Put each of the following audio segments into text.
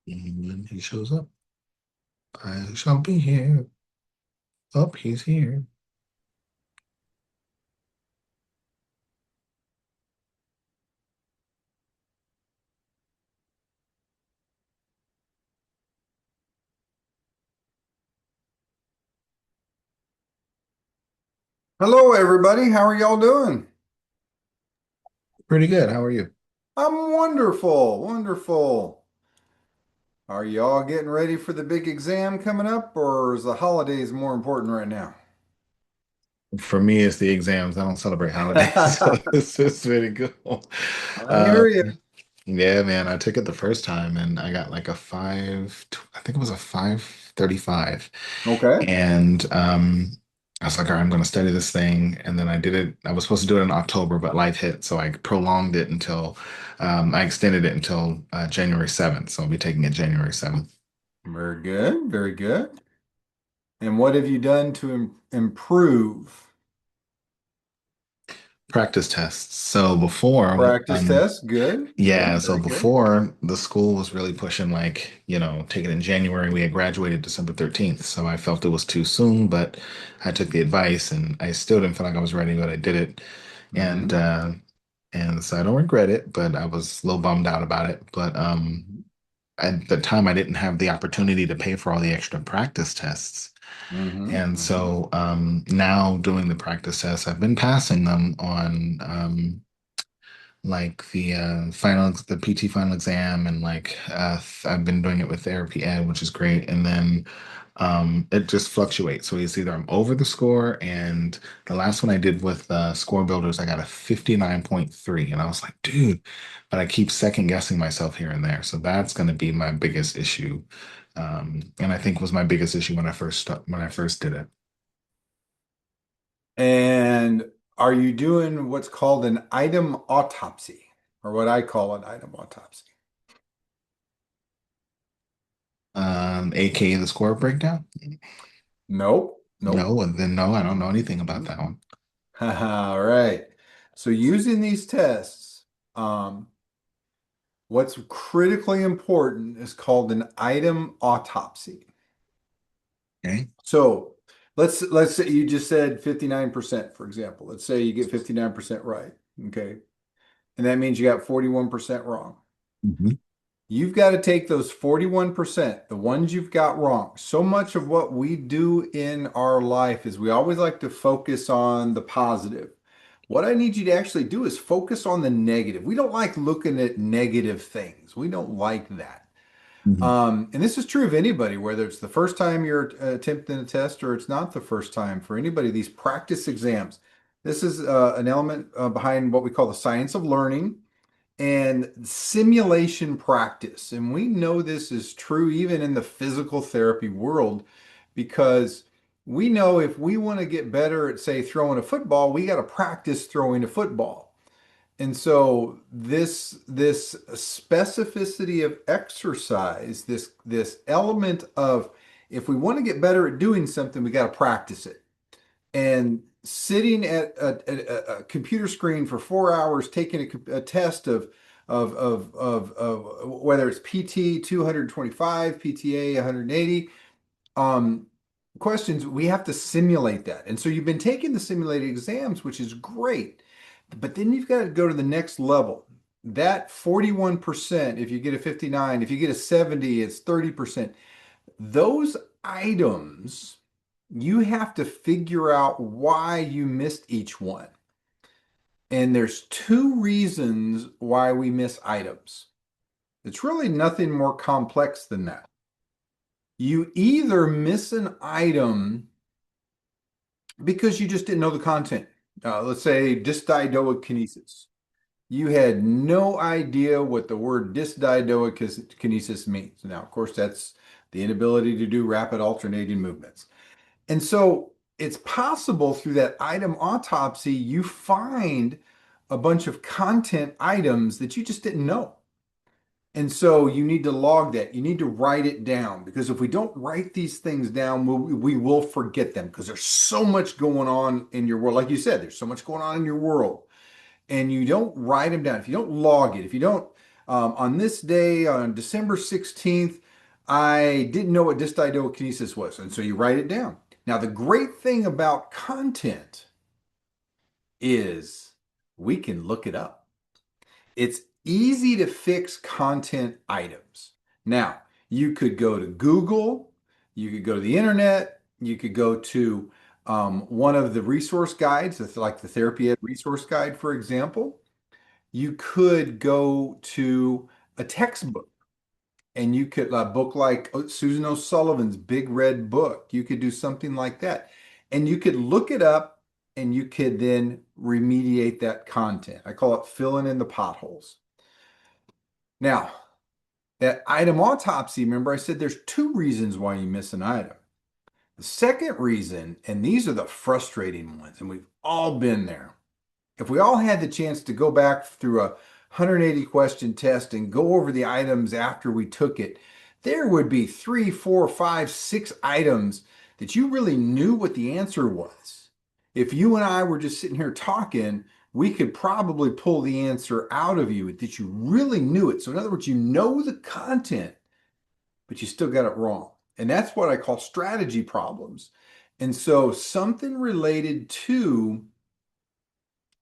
And then he shows up. I shall be here. Up, he's here. Hello, everybody. How are y'all doing? Pretty good. How are you? I'm wonderful, wonderful. Are y'all getting ready for the big exam coming up, or is the holidays more important right now? For me, it's the exams. I don't celebrate holidays, so it's really cool. I hear Um, you. yeah, man, I took it the first time and I got like a I think it was a 535. Okay. And I was like, all right, I'm going to study this thing. And then I did it. I was supposed to do it in October, but life hit. So I prolonged it until I extended it until January 7th. So I'll be taking it January 7th. Very good, very good. And what have you done to improve? Practice tests. So before, Practice tests? Good, yeah, good, so very good. before the school was really pushing like, take it in January. We had graduated December 13th. So I felt it was too soon, but I took the advice and I still didn't feel like I was ready, but I did it. And Hmm. uh and so I don't regret it, but I was a little bummed out about it. But at the time I didn't have the opportunity to pay for all the extra practice tests. Hmm. And Hmm. so now doing the practice tests, I've been passing them on like the PT final exam, and like I've been doing it with therapy ed, which is great. And then it just fluctuates. So it's either I'm over the score, and the last one I did with score builders, I got a 59.3, and I was like, dude, but I keep second guessing myself here and there. So that's going to be my biggest issue. And I think was my biggest issue when I first did it. And are you doing what's called an item autopsy, or what I call an item autopsy? AKA the score breakdown. Nope, nope. No, and then no, I don't know anything about that one. All right. So using these tests, um, what's critically important is called an item autopsy. Okay. So let's say you just said 59%, for example. Let's say you get 59% right. Okay. And that means you got 41% wrong. Mhm. You've got to take those 41%, the ones you've got wrong. So much of what we do in our life is we always like to focus on the positive. What I need you to actually do is focus on the negative. We don't like looking at negative things. We don't like that. Mhm. And this is true of anybody, whether it's the first time you're attempting a test or it's not the first time for anybody. These practice exams. This is an element behind what we call the science of learning and simulation practice. And we know this is true even in the physical therapy world because we know if we want to get better at, say, throwing a football, we got to practice throwing a football. And so this specificity of exercise, this element of if we want to get better at doing something, we got to practice it. And sitting at a computer screen for 4 hours taking a test of whether it's PT 225, PTA 180 um, questions, we have to simulate that. And so you've been taking the simulated exams, which is great, but then you've got to go to the next level. That 41%, if you get a 59, if you get a 70, it's 30%. Those items, you have to figure out why you missed each one. And there's two reasons why we miss items. It's really nothing more complex than that. You either miss an item because you just didn't know the content. Let's say dysdiadochokinesis. You had no idea what the word dysdiadochokinesis means. Now, of course, that's the inability to do rapid alternating movements. And so it's possible through that item autopsy, you find a bunch of content items that you just didn't know. And so you need to log that. You need to write it down because if we don't write these things down, we will forget them because there's so much going on in your world. Like you said, there's so much going on in your world and you don't write them down. If you don't log it, if you don't On this day, on December 16th, I didn't know what dystiokinesis was. And so you write it down. Now, the great thing about content is we can look it up. It's easy to fix content items. Now, you could go to Google, you could go to the internet, you could go to one of the resource guides, like the Therapy Ed resource guide, for example. You could go to a textbook and you could a book like Susan O'Sullivan's Big Red Book. You could do something like that. And you could look it up and you could then remediate that content. I call it filling in the potholes. Now, that item autopsy, remember I said there's two reasons why you miss an item. The second reason, and these are the frustrating ones, and we've all been there. If we all had the chance to go back through a 180 question test and go over the items after we took it, there would be three, four, five, six items that you really knew what the answer was. If you and I were just sitting here talking, we could probably pull the answer out of you that you really knew it. So, in other words, you know the content, but you still got it wrong. And that's what I call strategy problems. And so, something related to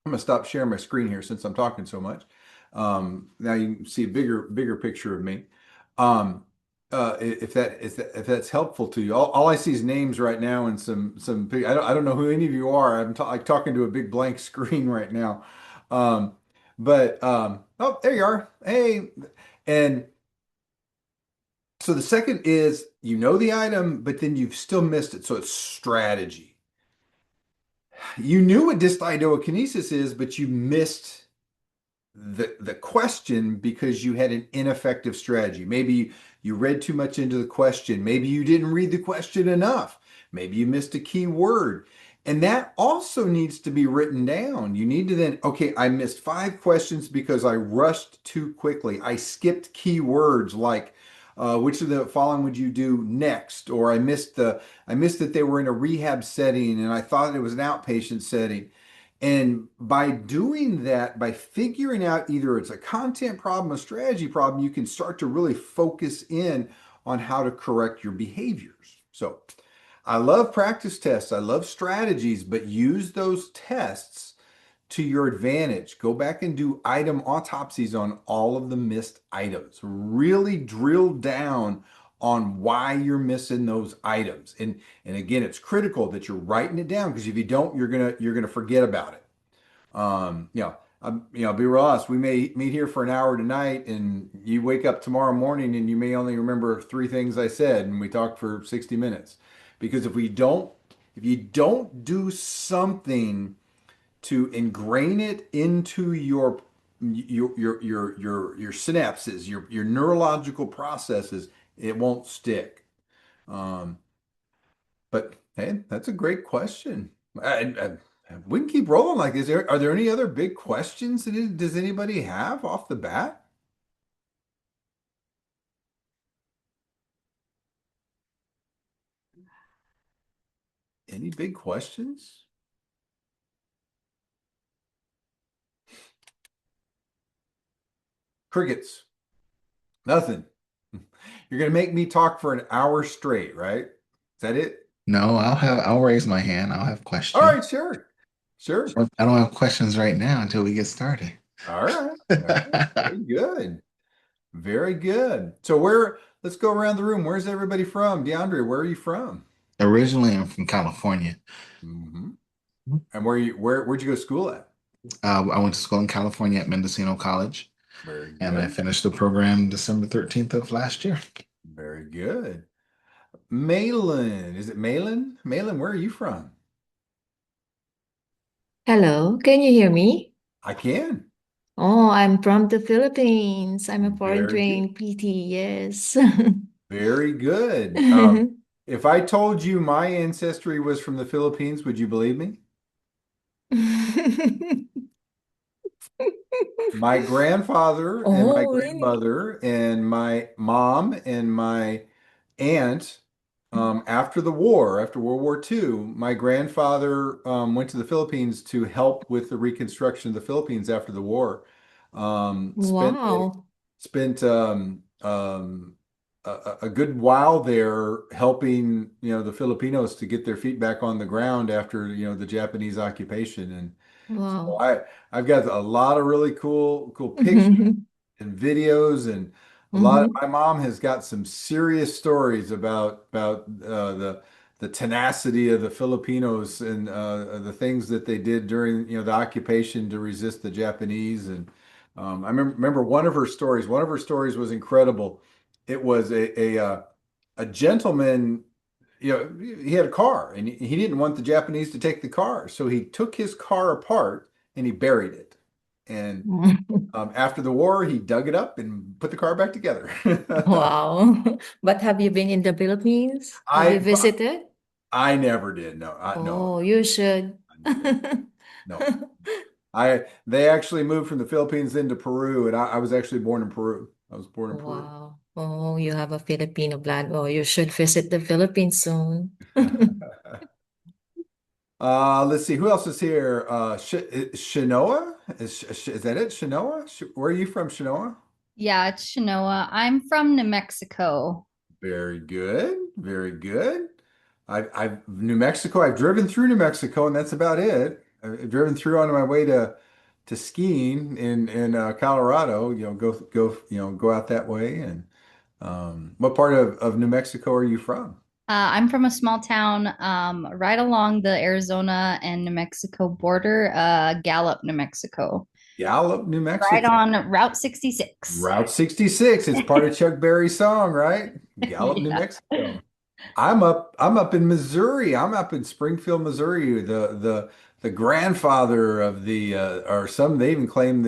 I'm gonna stop sharing my screen here since I'm talking so much. Now you can see a bigger picture of me. Um, if that's helpful to you, all I see is names right now and some. I don't know who any of you are. I'm talking to a big blank screen right now. Oh, there you are. Hey, and so the second is you know the item, but then you've still missed it. So it's strategy. You knew what dystiokinesis is, but you missed the question because you had an ineffective strategy. Maybe you read too much into the question. Maybe you didn't read the question enough. Maybe you missed a key word. And that also needs to be written down. You need to then, okay, I missed five questions because I rushed too quickly. I skipped key words like which of the following would you do next? Or I missed that they were in a rehab setting and I thought it was an outpatient setting. And by doing that, by figuring out either it's a content problem, a strategy problem, you can start to really focus in on how to correct your behaviors. So I love practice tests, I love strategies, but use those tests to your advantage. Go back and do item autopsies on all of the missed items. Really drill down on why you're missing those items. And again, it's critical that you're writing it down because if you don't, you're gonna forget about it. Be real honest. We may meet here for an hour tonight, and you wake up tomorrow morning and you may only remember three things I said, and we talked for 60 minutes. Because if you don't do something to ingrain it into your synapses, your neurological processes, it won't stick. Um, but hey, that's a great question. We can keep rolling like this. Are there any other big questions that does anybody have off the bat? Any big questions? Crickets. Nothing. You're gonna make me talk for an hour straight, right? Is that it? No, I'll raise my hand. I'll have All questions. right, sure. Sure. I don't have questions right now until we get started. All right. All right. Very good. Very good. So let's go around the room. Where's everybody from? DeAndre, where are you from? Originally, I'm from California. Hmm. And where'd you go to school at? I went to school in California at Mendocino College, Very and I good. finished the program December 13th of last year. Very good. Malin, is it Malin? Malin, where are you from? Hello, can you hear me? I can. Oh, I'm from the Philippines. I'm a foreign Very good. trained PT, yes. Very good. If I told you my ancestry was from the Philippines, would you believe me? My grandfather and my Oh, really? grandmother and my mom and my aunt, after the war, after World War II, my grandfather went to the Philippines to help with the reconstruction of the Philippines after the war. Spent there Wow. spent a good while there helping, the Filipinos to get their feet back on the ground after, the Japanese occupation. And so Wow. I've got a lot of really cool pictures and videos, and my mom has got some serious stories about the tenacity of the Filipinos and the things that they did during the occupation to resist the Japanese. And I remember one of her stories was incredible. It was a gentleman, he had a car, and he didn't want the Japanese to take the car, so he took his car apart and he buried it. And after the war, he dug it up and put the car back together. Wow. But have you been in the Philippines? Have you I visited? I never did. No, Oh, you should. I never did. No. They actually moved from the Philippines into Peru, and I was actually born in Peru. I was born in Peru. Wow. Oh, you have a Filipino blood. Oh, you should visit the Philippines soon. Let's see who else is here. Shinoa, is that it? Shinoa? Where are you from, Shinoa? Yeah, it's Shinoa. I'm from New Mexico. Very good, very good. I've New Mexico. I've driven through New Mexico, and that's about it. I've driven through on my way to skiing in Colorado. Go out that way. And what part of New Mexico are you from? I'm from a small town right along the Arizona and New Mexico border, Gallup, New Mexico, Gallup, New right Mexico. on Route 66. Route 66. It's part of Chuck Berry's song, right? Gallup, New Yeah. Mexico. I'm up in Missouri. I'm up in Springfield, Missouri. The grandfather of or some they even claim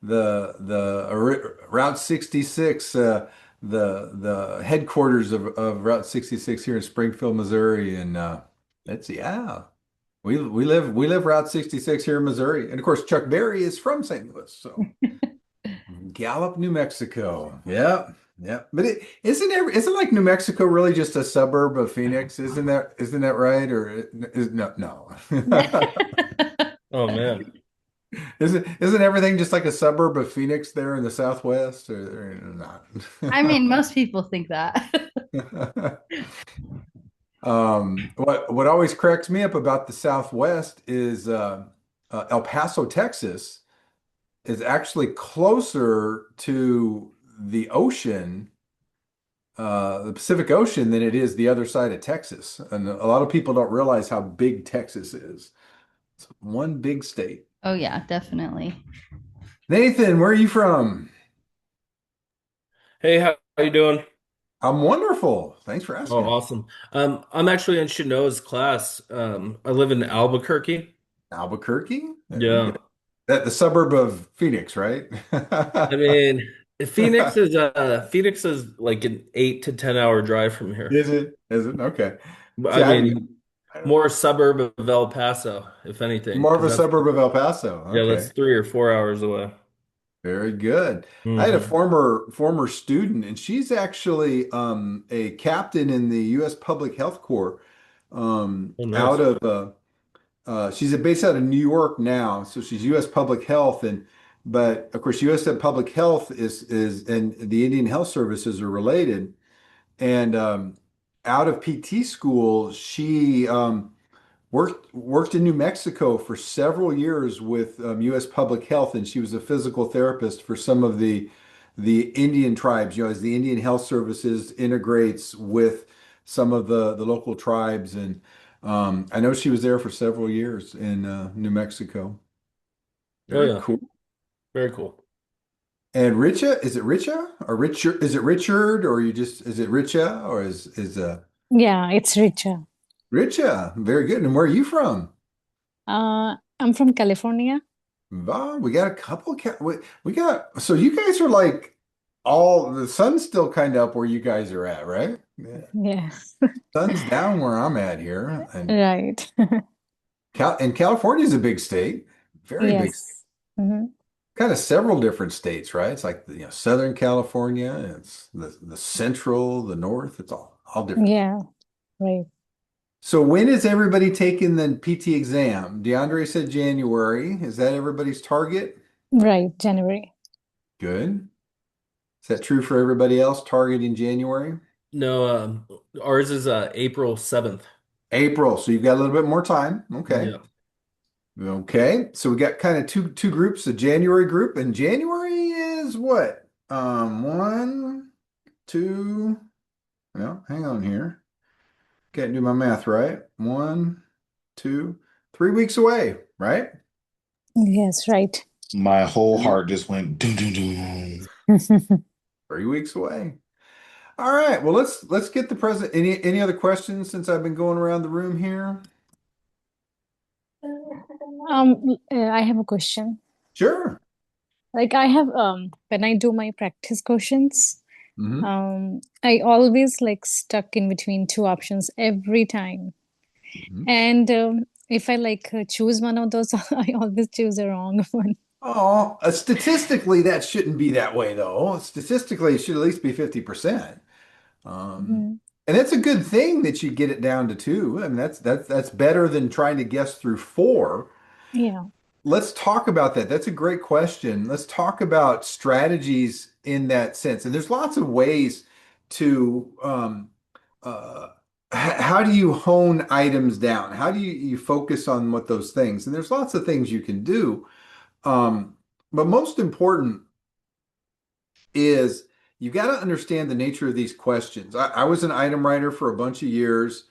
Route 66, the headquarters of Route 66 here in Springfield, Missouri. And that's yeah. We live Route 66 here in Missouri. And of course Chuck Berry is from St. Louis. So Gallup, New Mexico. Yeah. Yeah. But isn't like New Mexico really just a suburb of Phoenix? Isn't that right? Or no. Oh man. Isn't everything just like a suburb of Phoenix there in the Southwest or I not? mean, most people think that. What always cracks me up about the Southwest is El Paso, Texas is actually closer to the ocean, the Pacific Ocean, than it is the other side of Texas. And a lot of people don't realize how big Texas is. It's one big state. Oh, yeah, definitely. Nathan, where are you from? Hey, how you doing? I'm wonderful. Thanks for Oh, asking. awesome. I'm actually in Chino's class. I live in Albuquerque. Albuquerque? Very good. Yeah. That the suburb of Phoenix, right? I mean, Phoenix is like an 8 to 10 hour drive from here. Is it? Is it? Okay. See, I mean, more suburb of El Paso, if anything, more of because a that's suburb of El Paso. yeah, that's Okay. 3 or 4 hours away. Very good. I had a Hmm. former student, and she's actually a captain in the U.S. Public Health Corps. Oh, Out nice. of she's based out of New York now, so she's U.S. Public Health, and but of course U.S. Public Health is and the Indian Health Services are related. And out of PT school, she worked in New Mexico for several years with U.S. Public Health, and she was a physical therapist for some of the Indian tribes. As the Indian Health Services integrates with some of the local tribes, and I know she was there for several years in New Mexico. Oh Very yeah, cool. very cool. And Richa, is it Richa or Richard? Is it Richard or is it Richa or is Yeah, it's richer. Richa? Very good. And where are you from? I'm from California. Wow, we got a couple. We got so you guys are like all the sun's still kind of up where you guys are at, right? Yeah. Yeah, Sun's down where I'm at here, right. and California is a big state, very big state. Yes. Mhm. Kind of several different states, right? It's like Southern California, it's the central, the north. It's all different. Yeah, right. So when is everybody taking the PT exam? DeAndre said January. Is that everybody's target? Right, January. Good. Is that true for everybody else? Target in January? No, ours is April 7th. April. So you've got a little bit more time. Okay. Yeah. Okay. So we got kind of two groups, a January group, and January is what? One, two. Well, hang on here. Can't do my math right. 1, 2, 3 weeks away, right? Yes, right. My whole Three heart just went doom doom doom. 3 weeks away. All right. Well, let's get the present. Any other questions since I've been going around the room here? I have a question. Sure. Like I have when I do my practice questions, Hmm. I always like stuck in between two options every time. Hmm. And if I like choose one of those, I always choose the wrong one. Oh, statistically, that shouldn't be that way, though. Statistically, it should at least be 50%. Um, Mhm. and that's a good thing that you get it down to two. I mean, that's better than trying to guess through four. Yeah. Let's talk about that. That's a great question. Let's talk about strategies in that sense. And there's lots of ways to uh, how do you hone items down? How do you focus on what those things? And there's lots of things you can do. Um, but most important is you got to understand the nature of these questions. I was an item writer for a bunch of years,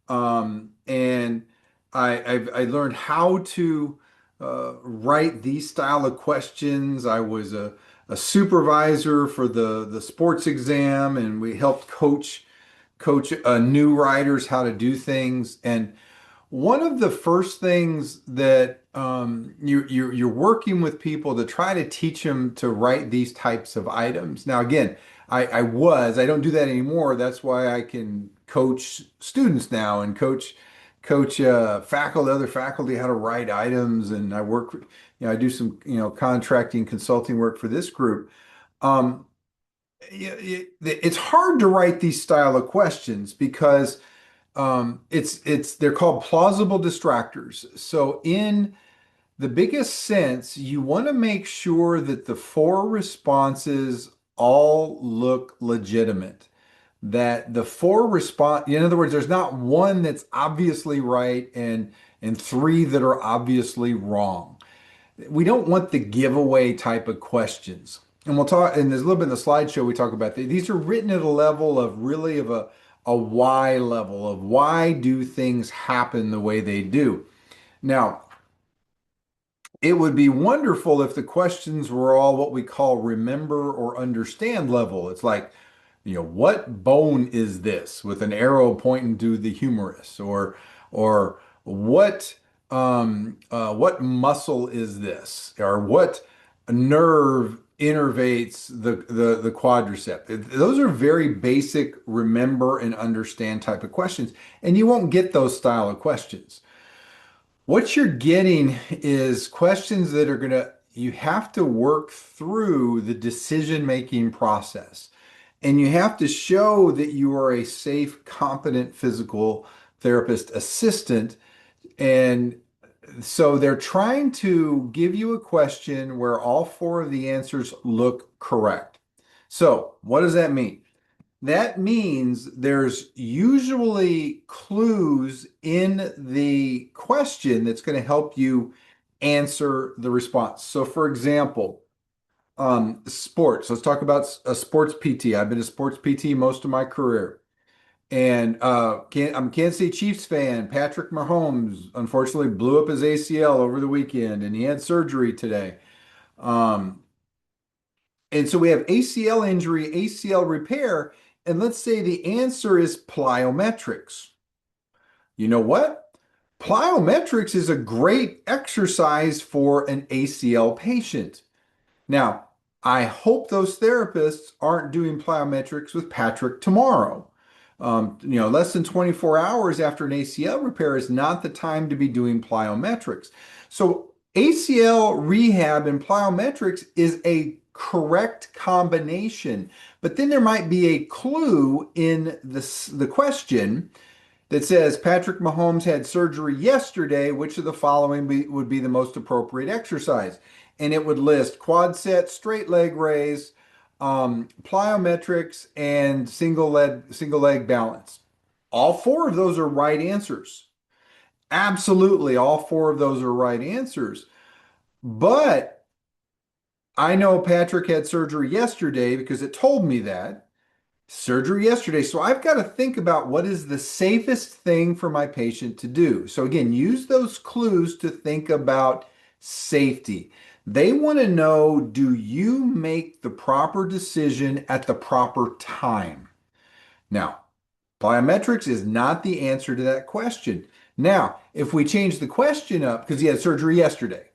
and I learned how to write these style of questions. I was a supervisor for the sports exam, and we helped coach new writers how to do things. And one of the first things that you're working with people to try to teach them to write these types of items. Now, again, I don't do that anymore. That's why I can coach students now and coach other faculty how to write items. And I work, I do some, contracting consulting work for this group. Um, it's hard to write these style of questions because they're called plausible distractors. So in the biggest sense, you want to make sure that the four responses all look legitimate. That the four response, in other words, there's not one that's obviously right and three that are obviously wrong. We don't want the giveaway type of questions. And we'll talk, and there's a little bit in the slideshow we talk about these are written at a level of really of a why level of why do things happen the way they do. Now, it would be wonderful if the questions were all what we call remember or understand level. It's like, what bone is this with an arrow pointing to the humerus, or what muscle is this, or what nerve innervates the quadricep. Those are very basic remember and understand type of questions, and you won't get those style of questions. What you're getting is questions that are you have to work through the decision-making process. And you have to show that you are a safe, competent physical therapist assistant. And so they're trying to give you a question where all four of the answers look correct. So, what does that mean? That means there's usually clues in the question that's going to help you answer the response. So, for example, sports. Let's talk about a sports PT. I've been a sports PT most of my career. And I'm a Kansas City Chiefs fan. Patrick Mahomes unfortunately blew up his ACL over the weekend and he had surgery today. Um, and so we have ACL injury, ACL repair, and let's say the answer is plyometrics. You know what? Plyometrics is a great exercise for an ACL patient. Now, I hope those therapists aren't doing plyometrics with Patrick tomorrow. Less than 24 hours after an ACL repair is not the time to be doing plyometrics. So ACL rehab and plyometrics is a correct combination, but then there might be a clue in the question that says Patrick Mahomes had surgery yesterday. Which of the following would be the most appropriate exercise? And it would list quad set, straight leg raise, plyometrics, and single leg balance. All four of those are right answers. Absolutely, all four of those are right answers. But I know Patrick had surgery yesterday because it told me that. Surgery yesterday. So I've got to think about what is the safest thing for my patient to do. So again, use those clues to think about safety. They want to know, do you make the proper decision at the proper time? Now, plyometrics is not the answer to that question. Now, if we change the question up, because he had surgery yesterday,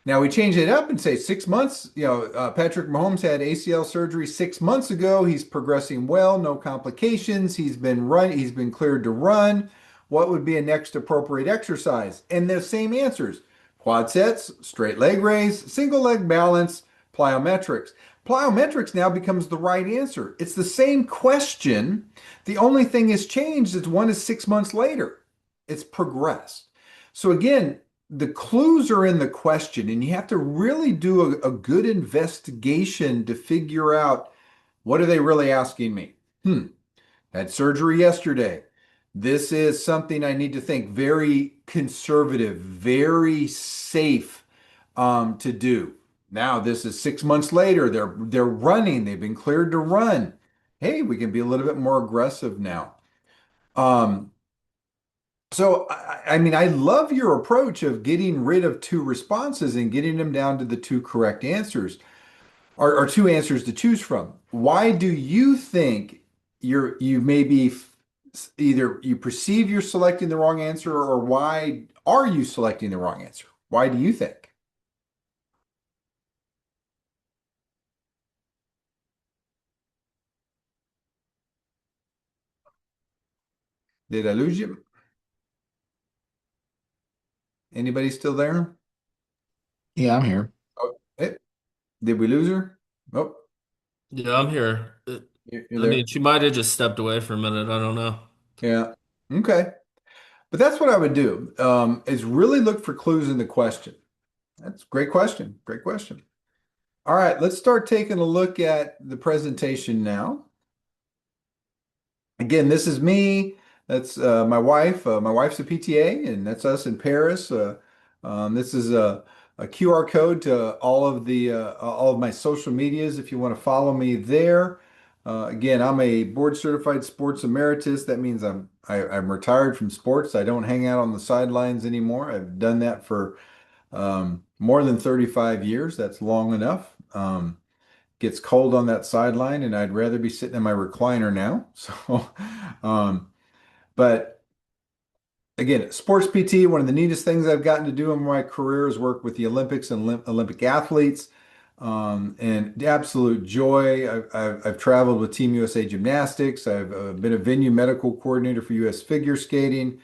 now we change it up and say 6 months. Patrick Mahomes had ACL surgery 6 months ago. He's progressing well, no complications. He's been cleared to run. What would be a next appropriate exercise? And the same answers: quad sets, straight leg raise, single leg balance, plyometrics. Plyometrics now becomes the right answer. It's the same question. The only thing has changed is one is 6 months later. It's progressed. So again, the clues are in the question, and you have to really do a good investigation to figure out, what are they really asking me? Had surgery yesterday. This is something I need to think very conservative, very safe to do. Now, this is 6 months later. They're running. They've been cleared to run. Hey, we can be a little bit more aggressive now. So, I mean, I love your approach of getting rid of two responses and getting them down to the two correct answers, or two answers to choose from. Why do you think you maybe either you perceive you're selecting the wrong answer, or why are you selecting the wrong answer? Why do you think? Did I lose you? Anybody still there? Yeah, I'm here. Oh, did we lose her? Oh, Yeah, I'm here. you're I mean, there. she might have just stepped away for a minute. I don't know. Yeah. Okay. But that's what I would do, is really look for clues in the question. That's a great question. Great question. All right, let's start taking a look at the presentation now. Again, this is me. That's my wife. My wife's a PTA, and that's us in Paris. This is a QR code to all of my social medias if you want to follow me there. Again, I'm a board certified sports emeritus. That means I'm retired from sports. I don't hang out on the sidelines anymore. I've done that for more than 35 years. That's long enough. Gets cold on that sideline, and I'd rather be sitting in my recliner now. So, but again, sports PT, one of the neatest things I've gotten to do in my career is work with the Olympics and Olympic athletes. And the absolute joy. I've traveled with Team USA Gymnastics. I've been a venue medical coordinator for US Figure Skating.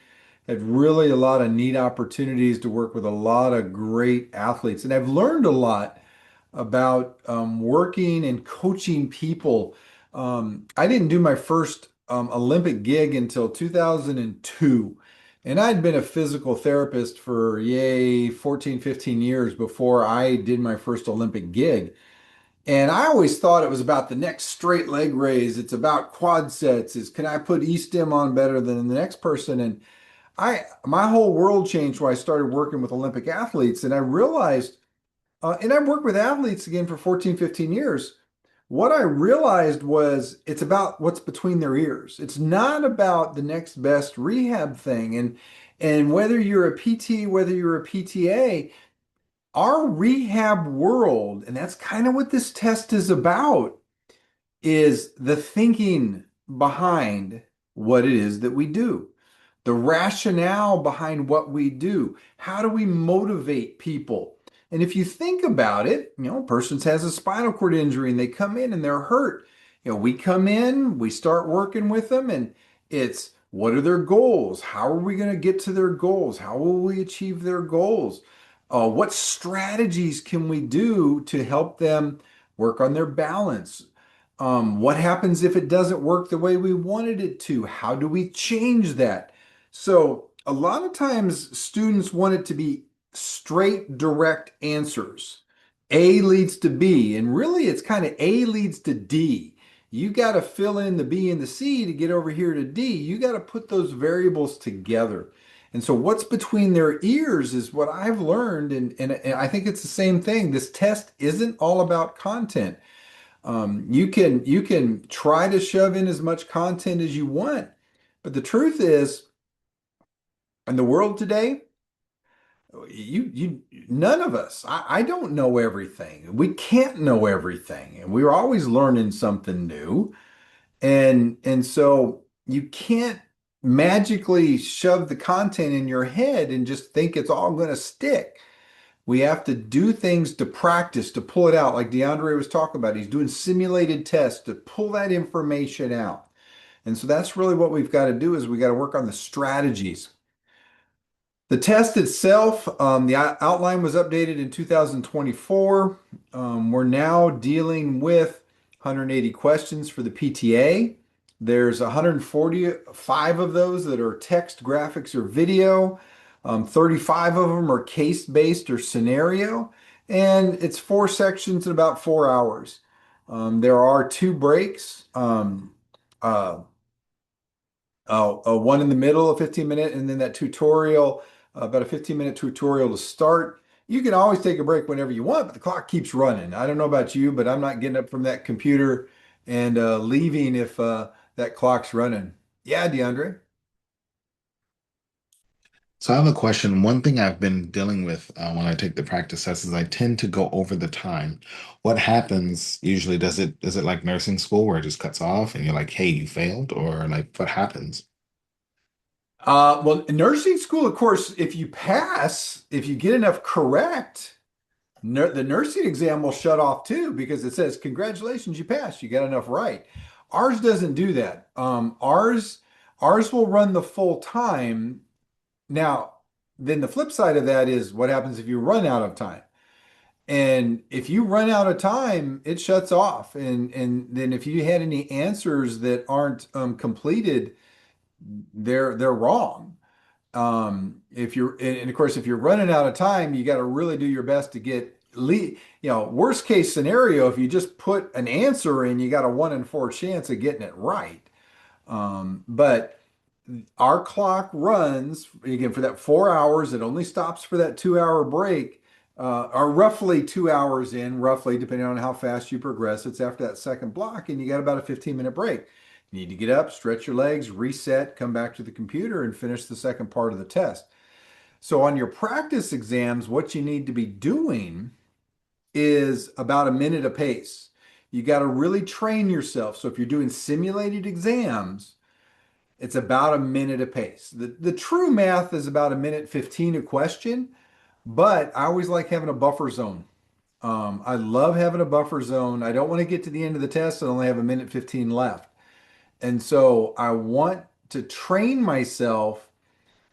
Had really a lot of neat opportunities to work with a lot of great athletes. And I've learned a lot about working and coaching people. I didn't do my first Olympic gig until 2002. And I'd been a physical therapist for, 14, 15 years before I did my first Olympic gig. And I always thought it was about the next straight leg raise. It's about quad sets. Can I put E-stim on better than the next person? And my whole world changed when I started working with Olympic athletes. And I realized, and I've worked with athletes again for 14, 15 years. What I realized was it's about what's between their ears. It's not about the next best rehab thing. And whether you're a PT, whether you're a PTA, our rehab world, and that's kind of what this test is about, is the thinking behind what it is that we do, the rationale behind what we do. How do we motivate people? And if you think about it, a person has a spinal cord injury and they come in and they're hurt. We come in, we start working with them, and it's, what are their goals? How are we going to get to their goals? How will we achieve their goals? What strategies can we do to help them work on their balance? What happens if it doesn't work the way we wanted it to? How do we change that? So a lot of times students want it to be straight, direct answers. A leads to B, and really it's kind of A leads to D. You got to fill in the B and the C to get over here to D. You got to put those variables together. And so what's between their ears is what I've learned, and I think it's the same thing. This test isn't all about content. You can try to shove in as much content as you want, but the truth is, in the world today, you none of us, I don't know everything. We can't know everything, and we're always learning something new. And so you can't magically shove the content in your head and just think it's all going to stick. We have to do things to practice, to pull it out, like DeAndre was talking about. He's doing simulated tests to pull that information out. And so that's really what we've got to do is we got to work on the strategies. The test itself, the outline was updated in 2024. We're now dealing with 180 questions for the PTA. There's 145 of those that are text, graphics, or video. 35 of them are case-based or scenario. And it's 4 sections in about 4 hours. There are 2 breaks. Uh, one in the middle, a 15-minute, and then that tutorial, about a 15-minute tutorial to start. You can always take a break whenever you want, but the clock keeps running. I don't know about you, but I'm not getting up from that computer and leaving if that clock's running. Yeah, DeAndre. So I have a question. One thing I've been dealing with when I take the practice test is I tend to go over the time. What happens usually? Is it like nursing school where it just cuts off and you're like, hey, you failed, or like what happens? Well, nursing school, of course, if you pass, if you get enough correct, the nursing exam will shut off too because it says, congratulations, you passed. You got enough right. Ours doesn't do that. Ours will run the full time. Now, then the flip side of that is what happens if you run out of time? And if you run out of time, it shuts off. And then if you had any answers that aren't completed, they're wrong. If you're and of course if you're running out of time, you got to really do your best to get worst case scenario, if you just put an answer in, you got a 1 in 4 chance of getting it right. But our clock runs again for that 4 hours. It only stops for that 2 hour break, or roughly 2 hours in, roughly, depending on how fast you progress. It's after that second block, and you got about a 15-minute break. You need to get up, stretch your legs, reset, come back to the computer, and finish the second part of the test. So on your practice exams, what you need to be doing is about a minute a pace. You got to really train yourself. So if you're doing simulated exams, it's about a minute a pace. The true math is about a minute 15 a question, but I always like having a buffer zone. I love having a buffer zone. I don't want to get to the end of the test and only have a minute 15 left. And so I want to train myself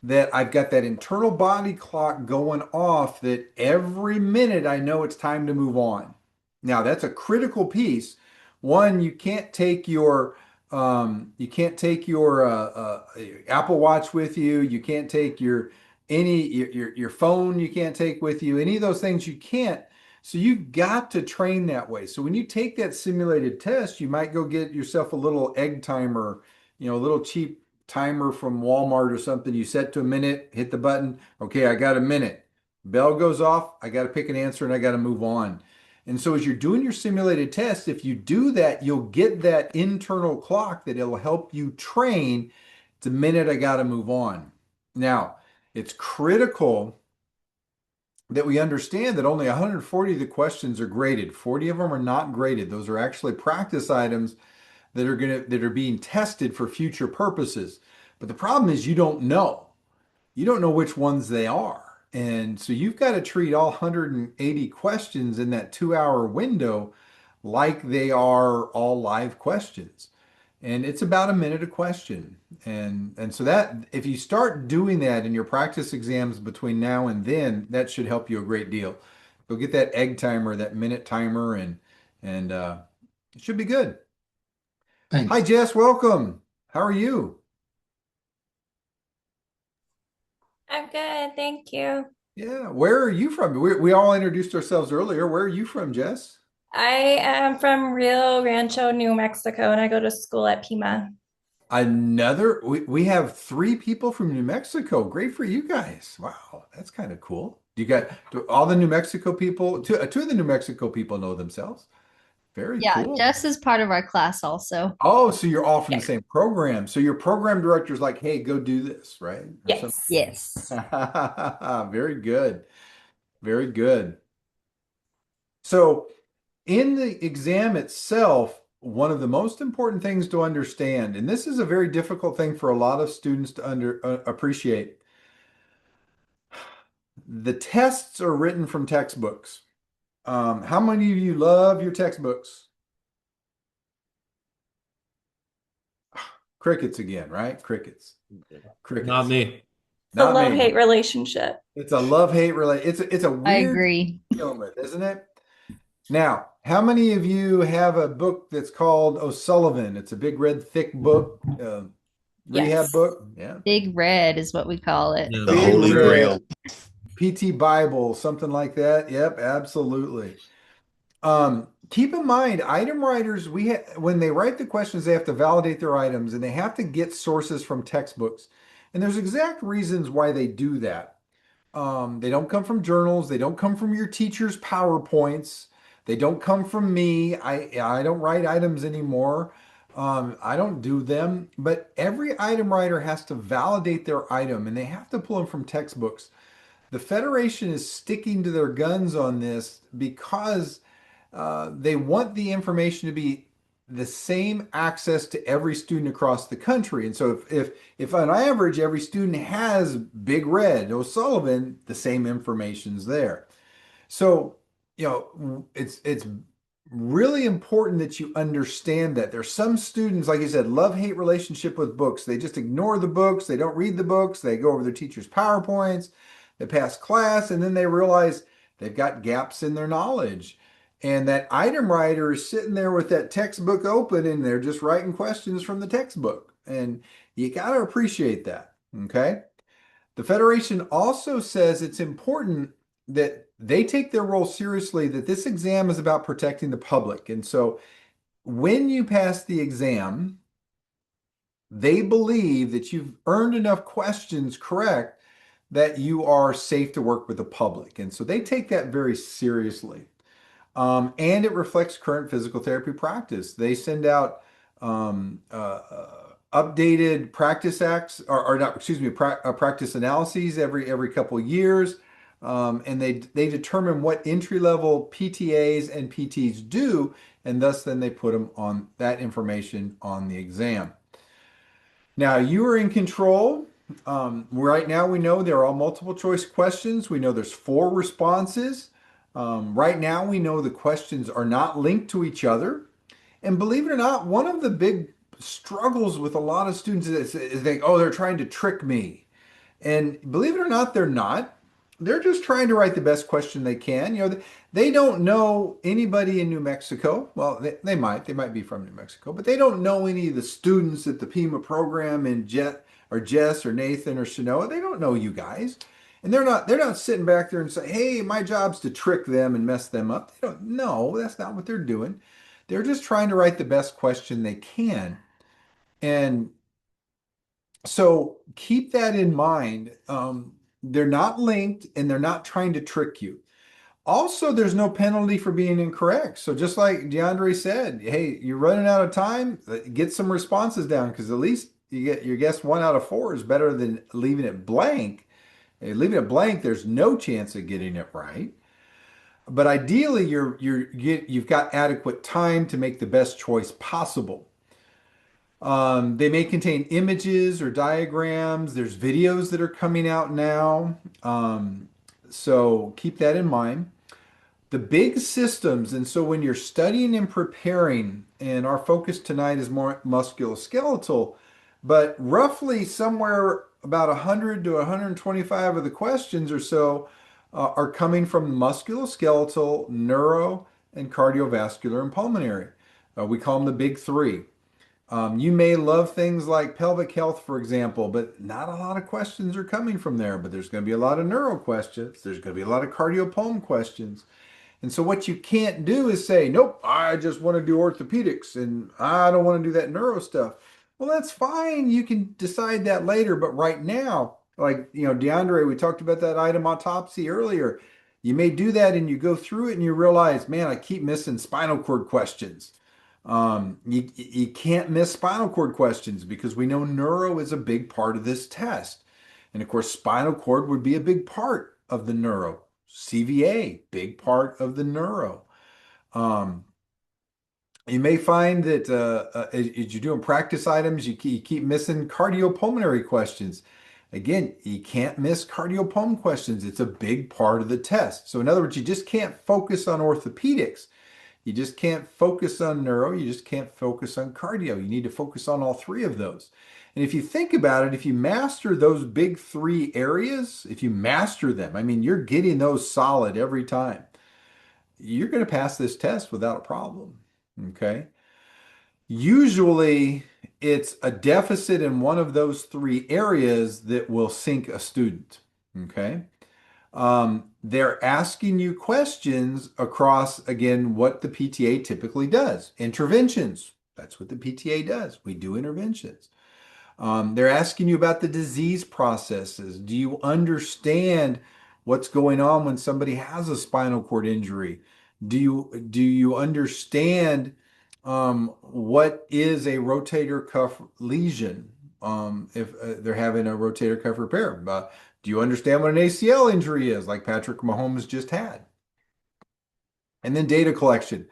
that I've got that internal body clock going off that every minute I know it's time to move on. Now that's a critical piece. One, you can't take your Apple Watch with you. You can't take your phone. You can't take with you any of those things. You can't. So you've got to train that way. So when you take that simulated test, you might go get yourself a little egg timer, a little cheap timer from Walmart or something. You set to a minute, hit the button. Okay, I got a minute. Bell goes off. I got to pick an answer and I got to move on. And so as you're doing your simulated test, if you do that, you'll get that internal clock that it'll help you train. It's a minute, I got to move on. Now, it's critical that we understand that only 140 of the questions are graded. 40 of them are not graded. Those are actually practice items that are being tested for future purposes. But the problem is you don't know. You don't know which ones they are. And so you've got to treat all 180 questions in that 2 hour window like they are all live questions. And it's about a minute a question. And so that if you start doing that in your practice exams between now and then, that should help you a great deal. Go get that egg timer, that minute timer, and it should be good. Hi, Thanks. Jess, welcome. How are you? I'm good, thank you. Yeah. Where are you from? We all introduced ourselves earlier. Where are you from, Jess? I am from Rio Rancho, New Mexico, and I go to school at Pima. We have three people from New Mexico. Great for you guys. Wow, that's kind of cool. Do all the New Mexico people, two of the New Mexico people know themselves. Very Yeah, cool. Jess is part of our class also. Oh, so you're all from the Yes. same program. So your program director's like, hey, go do this, right? Or something. Yes. Yes. Very good. Very good. So in the exam itself, one of the most important things to understand, and this is a very difficult thing for a lot of students to appreciate, the tests are written from textbooks. How many of you love your textbooks? Crickets again, right? Crickets. Not Crickets. me. It's a Not me. love-hate relationship. It's a love-hate relate. It's a I weird agree. deal with, isn't it? Now, how many of you have a book that's called O'Sullivan? It's a big red thick book, rehab Yes. book. Yeah. Big Red is what we call it. Yeah, The Big Holy red Grail. PT Bible, something like that. Yep, absolutely. Keep in mind, item writers, when they write the questions, they have to validate their items and they have to get sources from textbooks. And there's exact reasons why they do that. They don't come from journals. They don't come from your teacher's PowerPoints. They don't come from me. I don't write items anymore. I don't do them. But every item writer has to validate their item and they have to pull them from textbooks. The Federation is sticking to their guns on this because they want the information to be the same access to every student across the country. And so if on average every student has Big Red, O'Sullivan, the same information's there. So, it's really important that you understand that there's some students, like you said, love-hate relationship with books. They just ignore the books, they don't read the books, they go over their teacher's PowerPoints, they pass class, and then they realize they've got gaps in their knowledge. And that item writer is sitting there with that textbook open and they're just writing questions from the textbook. And you got to appreciate that. Okay. The Federation also says it's important that they take their role seriously, that this exam is about protecting the public. And so when you pass the exam, they believe that you've earned enough questions correct that you are safe to work with the public. And so they take that very seriously. And it reflects current physical therapy practice. They send out updated practice acts, or not, excuse me, practice analyses every couple of years, and they determine what entry level PTAs and PTs do, and thus then they put them on that information on the exam. Now you are in control. Right now we know there are all multiple choice questions. We know there's 4 responses. Right now, we know the questions are not linked to each other. And believe it or not, one of the big struggles with a lot of students is they, oh, they're trying to trick me. And believe it or not, they're not. They're just trying to write the best question they can. They don't know anybody in New Mexico. Well, they might be from New Mexico, but they don't know any of the students at the Pima program in Jess or Nathan or Shanoa. They don't know you guys. And they're not sitting back there and say, hey, my job's to trick them and mess them up. They don't know. That's not what they're doing. They're just trying to write the best question they can. And so keep that in mind. They're not linked and they're not trying to trick you. Also, there's no penalty for being incorrect. So just like DeAndre said, hey, you're running out of time, get some responses down because at least you get your guess 1 out of 4 is better than leaving it blank. Leaving it blank, there's no chance of getting it right. But ideally, you've got adequate time to make the best choice possible. They may contain images or diagrams. There's videos that are coming out now. So keep that in mind. The big systems, and so when you're studying and preparing, and our focus tonight is more musculoskeletal, but roughly somewhere about 100 to 125 of the questions or so are coming from musculoskeletal, neuro, and cardiovascular and pulmonary. We call them the big 3. You may love things like pelvic health, for example, but not a lot of questions are coming from there. But there's going to be a lot of neuro questions. There's going to be a lot of cardiopulm questions. And so what you can't do is say, nope, I just want to do orthopedics and I don't want to do that neuro stuff. Well, that's fine. You can decide that later. But right now, like, DeAndre, we talked about that item autopsy earlier. You may do that and you go through it and you realize, man, I keep missing spinal cord questions. You can't miss spinal cord questions because we know neuro is a big part of this test. And of course, spinal cord would be a big part of the neuro. CVA, big part of the neuro. Um, you may find that as you're doing practice items, you keep missing cardiopulmonary questions. Again, you can't miss cardiopulmonary questions. It's a big part of the test. So in other words, you just can't focus on orthopedics. You just can't focus on neuro. You just can't focus on cardio. You need to focus on all three of those. And if you think about it, if you master those big three areas, if you master them, I mean, you're getting those solid every time. You're going to pass this test without a problem. Okay. Usually it's a deficit in one of those three areas that will sink a student. Okay. They're asking you questions across, again, what the PTA typically does. Interventions. That's what the PTA does. We do interventions. They're asking you about the disease processes. Do you understand what's going on when somebody has a spinal cord injury? Do you understand what is a rotator cuff lesion if they're having a rotator cuff repair? Do you understand what an ACL injury is, like Patrick Mahomes just had? And then data collection.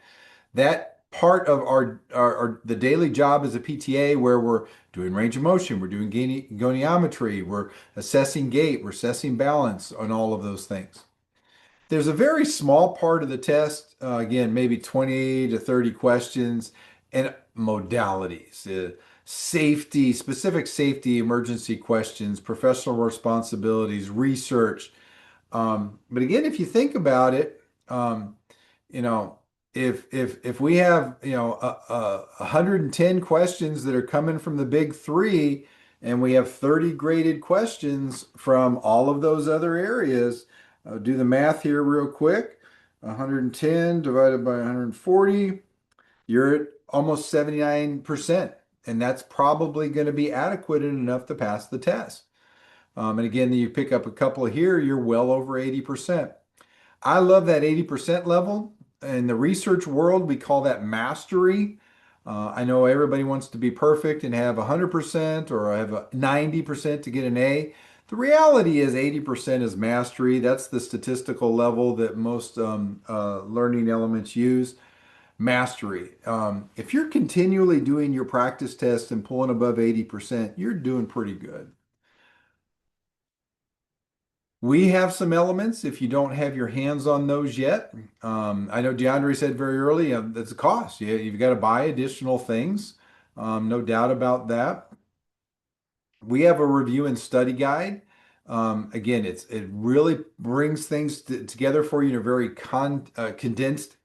That part of our the daily job as a PTA where we're doing range of motion, we're doing goniometry, we're assessing gait, we're assessing balance on all of those things. There's a very small part of the test, again, maybe 20 to 30 questions and modalities, safety, specific safety emergency questions, professional responsibilities, research. But again, if you think about it, you know, if we have 110 questions that are coming from the big three, and we have 30 graded questions from all of those other areas, do the math here real quick. 110 divided by 140, you're at almost 79%, and that's probably going to be adequate and enough to pass the test. And again, you pick up a couple here, you're well over 80%. I love that 80% level. In the research world, we call that mastery. I know everybody wants to be perfect and have 100% or have a 90% to get an A. The reality is 80% is mastery. That's the statistical level that most learning elements use. Mastery. If you're continually doing your practice tests and pulling above 80%, you're doing pretty good. We have some elements if you don't have your hands on those yet. I know DeAndre said very early, that's a cost. You've got to buy additional things. No doubt about that. We have a review and study guide. Again, it really brings things together for you in a very condensed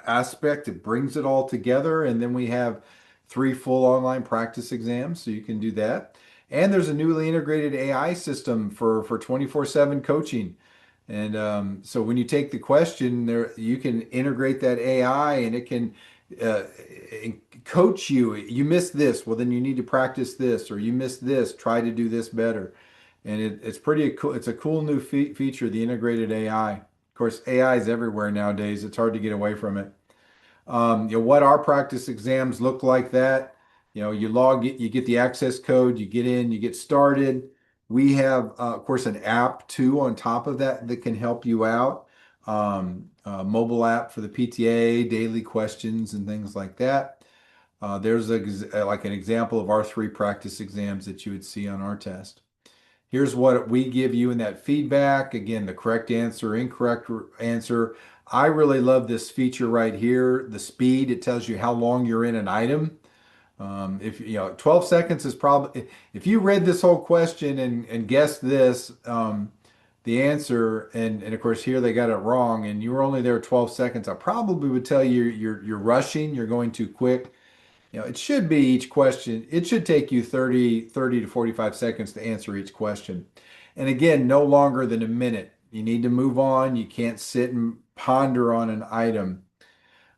aspect. It brings it all together. And then we have 3 full online practice exams, so you can do that. And there's a newly integrated AI system for 24/7 coaching. And so when you take the question there, you can integrate that AI and it can uh, coach you. You missed this, well, then you need to practice this, or you missed this, try to do this better. And it's pretty cool. It's a cool new feature, the integrated AI. Of course, AI is everywhere nowadays. It's hard to get away from it. What our practice exams look like that. You log it, you get the access code, you get in, you get started. We have, of course, an app too on top of that that can help you out. Mobile app for the PTA, daily questions and things like that. There's like an example of our 3 practice exams that you would see on our test. Here's what we give you in that feedback. Again, the correct answer, incorrect answer. I really love this feature right here, the speed. It tells you how long you're in an item. If 12 seconds is probably, if you read this whole question and guessed this, the answer, and of course here they got it wrong, and you were only there 12 seconds, I probably would tell you you're rushing, you're going too quick. It should be each question. It should take you 30 to 45 seconds to answer each question. And again, no longer than a minute. You need to move on. You can't sit and ponder on an item.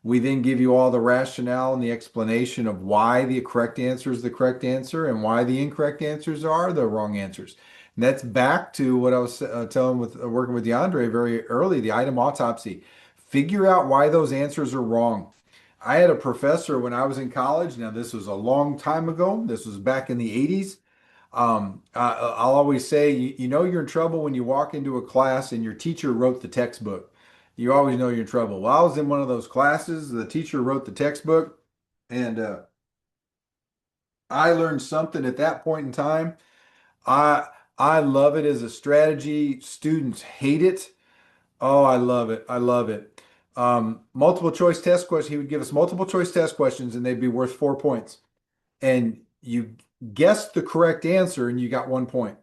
We then give you all the rationale and the explanation of why the correct answer is the correct answer and why the incorrect answers are the wrong answers. And that's back to what I was telling with working with DeAndre very early, the item autopsy. Figure out why those answers are wrong. I had a professor when I was in college. Now, this was a long time ago. This was back in the 80s. I'll always say, you know, you're in trouble when you walk into a class and your teacher wrote the textbook. You always know you're in trouble. Well, I was in one of those classes. The teacher wrote the textbook, and I learned something at that point in time. I I love it as a strategy. Students hate it. Oh, I love it. I love it. Multiple choice test questions. He would give us multiple choice test questions, and they'd be worth 4 points. And you guessed the correct answer, and you got 1 point.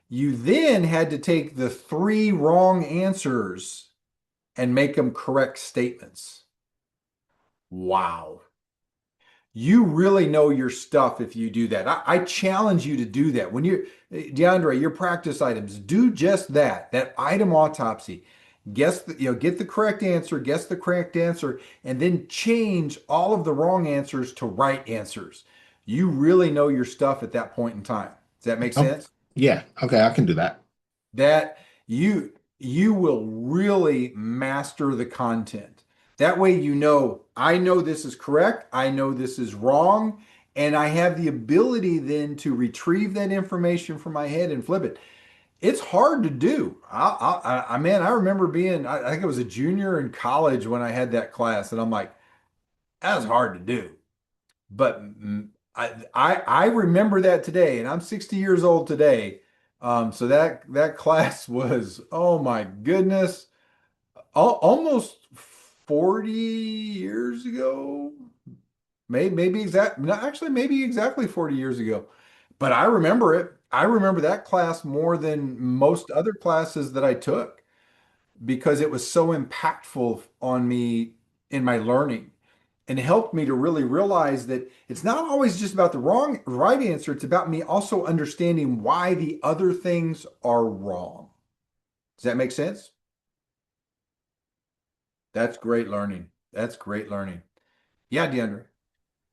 You then had to take the three wrong answers and make them correct statements. Wow. You really know your stuff if you do that. I challenge you to do that. When you're, DeAndre, your practice items, do just that, that item autopsy. Get the correct answer, guess the correct answer, and then change all of the wrong answers to right answers. You really know your stuff at that point in time. Does that make Oh, sense? yeah. Okay, I can do that. That you will really master the content. That way you know, I know this is correct, I know this is wrong, and I have the ability then to retrieve that information from my head and flip it. It's hard to do. Man, I remember being, I think I was a junior in college when I had that class, and I'm like, that was hard to do. But I remember that today, and I'm 60 years old today. So that class was, oh my goodness, almost 40 years ago. Maybe exact, no, actually maybe exactly 40 years ago. But I remember it. I remember that class more than most other classes that I took because it was so impactful on me in my learning and helped me to really realize that it's not always just about the right answer. It's about me also understanding why the other things are wrong. Does that make sense? That's great learning. That's great learning. Yeah, DeAndre.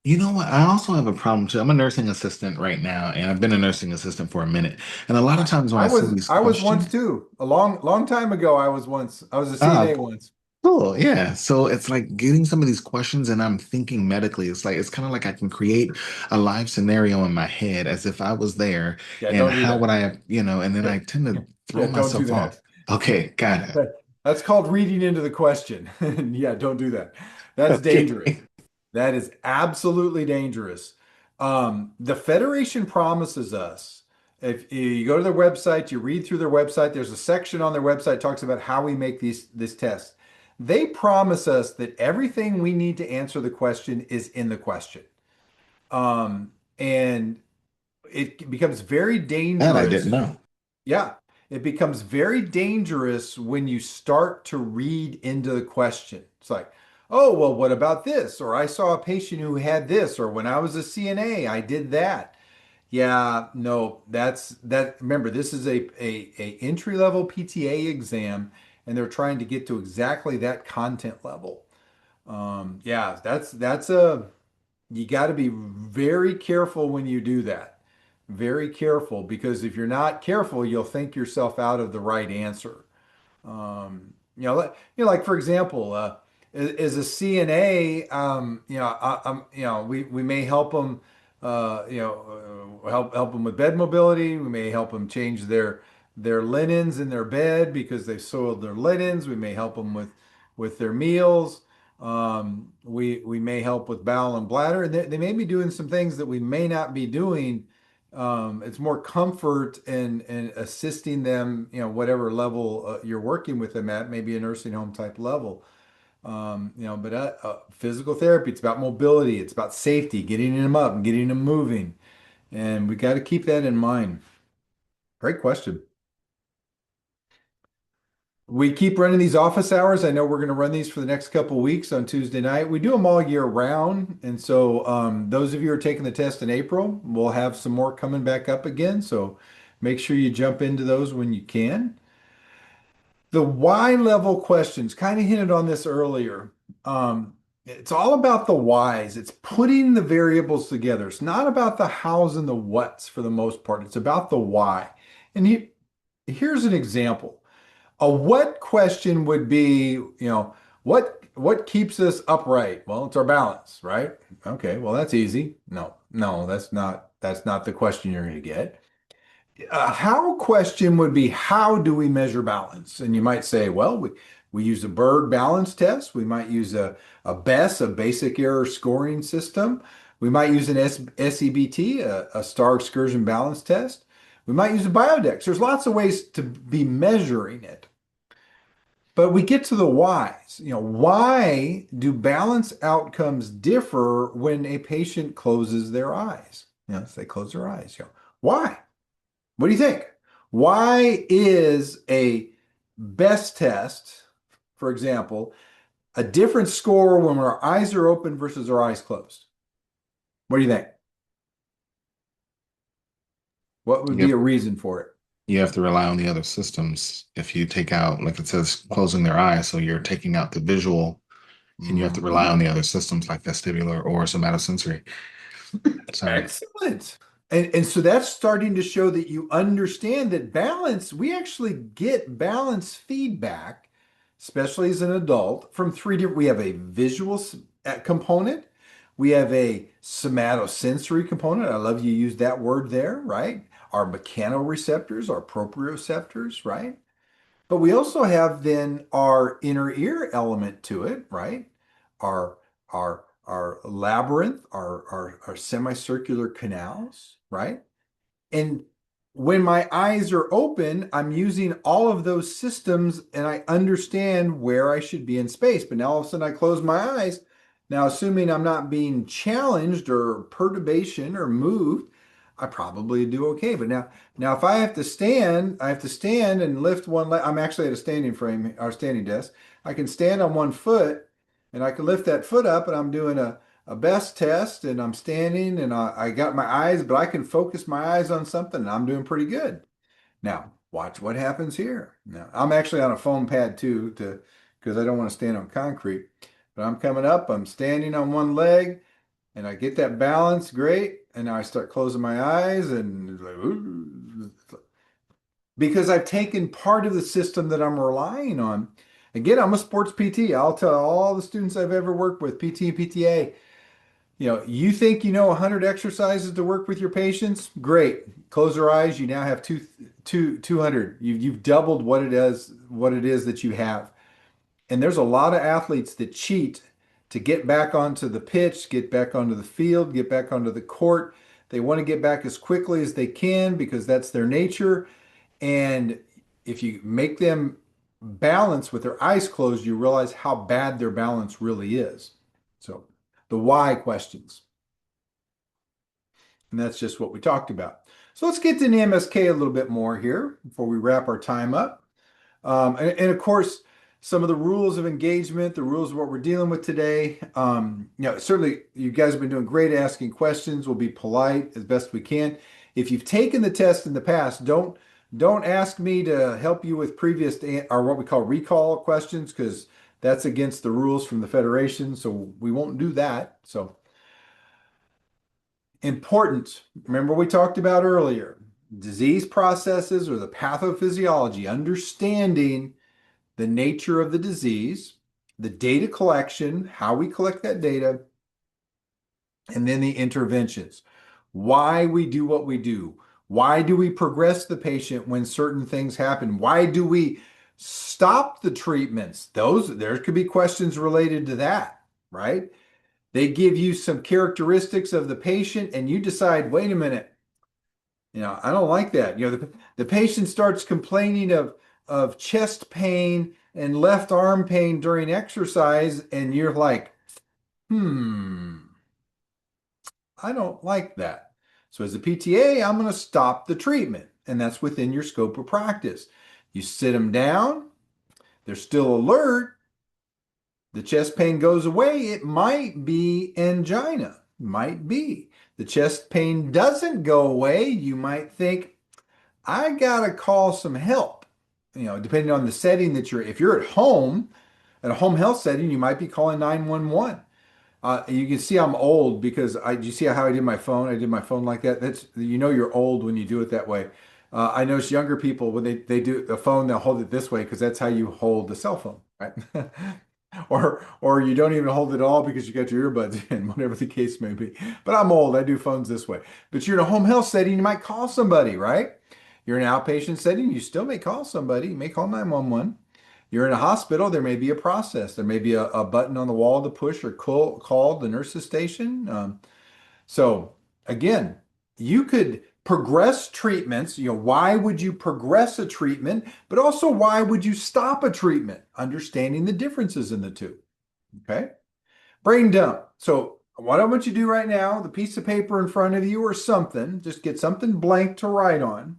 You know what? I also have a problem too. I'm a nursing assistant right now, and I've been a nursing assistant for a minute. And a lot of times when I I see was these I was once questions, too. A long time ago, I was a ah, CNA once. cool, yeah. So it's like getting some of these questions, and I'm thinking medically. It's like it's kind of like I can create a live scenario in my head as if I was there, Yeah, and don't do how would that. I have, and then I tend to throw Yeah, don't do myself off. that. Okay, got it. That's called reading into the question. Yeah, don't do that. That's dangerous. Okay. That is absolutely dangerous. The Federation promises us, if you go to their website, you read through their website, there's a section on their website that talks about how we make this test. They promise us that everything we need to answer the question is in the question. And it becomes very That I didn't dangerous. know. Yeah, it becomes very dangerous when you start to read into the question. It's like, oh, well, what about this? Or I saw a patient who had this, or when I was a CNA, I did that. Yeah, no, that's that. Remember, this is a entry level PTA exam, and they're trying to get to exactly that content level. Yeah, that's a you got to be very careful when you do that. Very careful because if you're not careful, you'll think yourself out of the right answer. Like for example, as a CNA, we may help them, help them with bed mobility. We may help them change their linens in their bed because they've soiled their linens. We may help them with their meals. We may help with bowel and bladder. They may be doing some things that we may not be doing. It's more comfort and assisting them, whatever level you're working with them at, maybe a nursing home type level. But physical therapy, it's about mobility, it's about safety, getting them up and getting them moving. And we got to keep that in mind. Great question. We keep running these office hours. I know we're going to run these for the next couple weeks on Tuesday night. We do them all year round. And so those of you who are taking the test in April, we'll have some more coming back up again. So make sure you jump into those when you can. The why level questions, kind of hinted on this earlier. It's all about the whys. It's putting the variables together. It's not about the hows and the whats for the most part. It's about the why. And here's an example. A what question would be, what keeps us upright? Well, it's our balance, right? Okay, well, that's easy. No, that's not the question you're going to get. A how question would be, how do we measure balance? And you might say, well, we use a Bird balance test. We might use a BESS, a basic error scoring system. We might use an SEBT, a star excursion balance test. We might use a Biodex. There's lots of ways to be measuring it. But we get to the whys. Why do balance outcomes differ when a patient closes their eyes? If they close their eyes, why? What do you think? Why is a best test, for example, a different score when our eyes are open versus our eyes closed? What do you think? What would be a reason for it? You have to rely on the other systems. If you take out, like it says, closing their eyes, so you're taking out the visual, and you have to rely on the other systems like vestibular or somatosensory. Sorry. Excellent. And so that's starting to show that you understand that balance, we actually get balance feedback, especially as an adult, from three different, we have a visual component, we have a somatosensory component. I love you used that word there, right? Our mechanoreceptors, our proprioceptors, right? But we also have then our inner ear element to it, right? Our our labyrinth, our semicircular canals, right? And when my eyes are open, I'm using all of those systems and I understand where I should be in space. But now all of a sudden I close my eyes. Now, assuming I'm not being challenged or perturbation or moved, I probably do okay. But now if I have to stand, I have to stand and lift one leg. I'm actually at a standing frame or standing desk. I can stand on one foot and I can lift that foot up and I'm doing a best test and I'm standing and I got my eyes, but I can focus my eyes on something and I'm doing pretty good. Now, watch what happens here. Now, I'm actually on a foam pad too because I don't want to stand on concrete. But I'm coming up, I'm standing on one leg and I get that balance, great. And now I start closing my eyes and because I've taken part of the system that I'm relying on. Again, I'm a sports PT. I'll tell all the students I've ever worked with, PT and PTA, you think you know 100 exercises to work with your patients? Great. Close your eyes. You now have 200. You've doubled what it is that you have. And there's a lot of athletes that cheat to get back onto the pitch, get back onto the field, get back onto the court. They want to get back as quickly as they can because that's their nature. And if you make them balance with their eyes closed, you realize how bad their balance really is. So the why questions. And that's just what we talked about. So let's get to the MSK a little bit more here before we wrap our time up. And of course, some of the rules of engagement, the rules of what we're dealing with today. Certainly you guys have been doing great asking questions. We'll be polite as best we can. If you've taken the test in the past, don't ask me to help you with previous or what we call recall questions because that's against the rules from the Federation. So we won't do that. So important. Remember we talked about earlier, disease processes or the pathophysiology, understanding the nature of the disease, the data collection, how we collect that data, and then the interventions. Why we do what we do. Why do we progress the patient when certain things happen? Why do we stop the treatments? There could be questions related to that, right? They give you some characteristics of the patient and you decide, wait a minute, I don't like that. The patient starts complaining of chest pain and left arm pain during exercise, and you're like, I don't like that. So as a PTA, I'm going to stop the treatment, and that's within your scope of practice. You sit them down, They're still alert. The chest pain goes away. It might be angina. Might be. The chest pain doesn't go away. You might think, I gotta call some help. Depending on the setting that if you're at a home health setting, you might be calling 911. You can see I'm old because you see how I did my phone? I did my phone like that. You're old when you do it that way. I notice younger people when they do the phone, they'll hold it this way because that's how you hold the cell phone, right? Or you don't even hold it at all because you got your earbuds in, whatever the case may be. But I'm old. I do phones this way. But you're in a home health setting, you might call somebody, right? You're in an outpatient setting, you still may call somebody. You may call 911. You're in a hospital, there may be a process. There may be a button on the wall to push or call the nurse's station. So again, you could progress treatments. Why would you progress a treatment? But also, why would you stop a treatment? Understanding the differences in the two. Okay. Brain dump. So what I want you to do right now, the piece of paper in front of you or something, just get something blank to write on.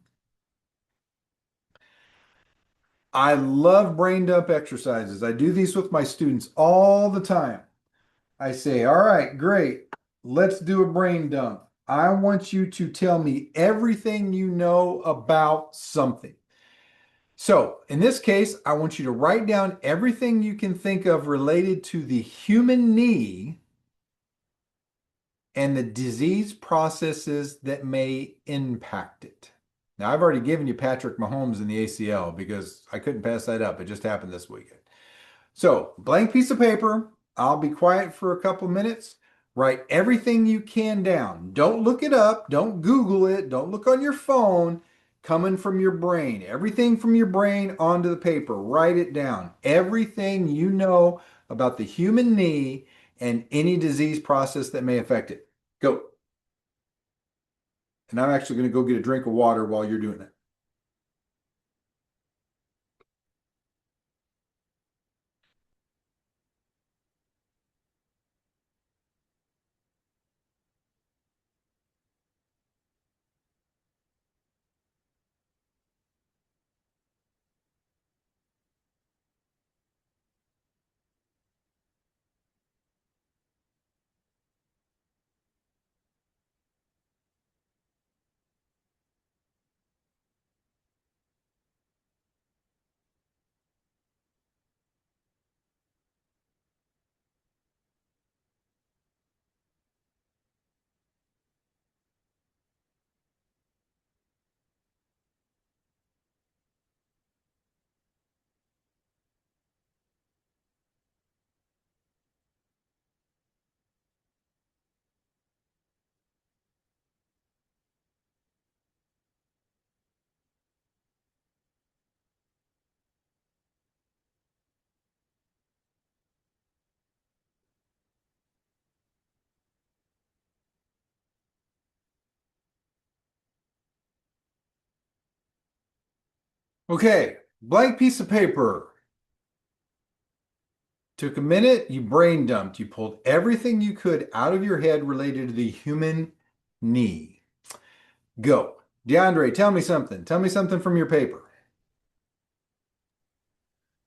I love brain dump exercises. I do these with my students all the time. I say, all right, great. Let's do a brain dump. I want you to tell me everything you know about something. So in this case, I want you to write down everything you can think of related to the human knee and the disease processes that may impact it. Now, I've already given you Patrick Mahomes in the ACL because I couldn't pass that up. It just happened this weekend. So, blank piece of paper. I'll be quiet for a couple minutes. Write everything you can down. Don't look it up. Don't Google it. Don't look on your phone. Coming from your brain. Everything from your brain onto the paper. Write it down. Everything you know about the human knee and any disease process that may affect it. Go. And I'm actually going to go get a drink of water while you're doing it. Okay, blank piece of paper. Took a minute, you brain dumped. You pulled everything you could out of your head related to the human knee. Go. DeAndre, tell me something. Tell me something from your paper.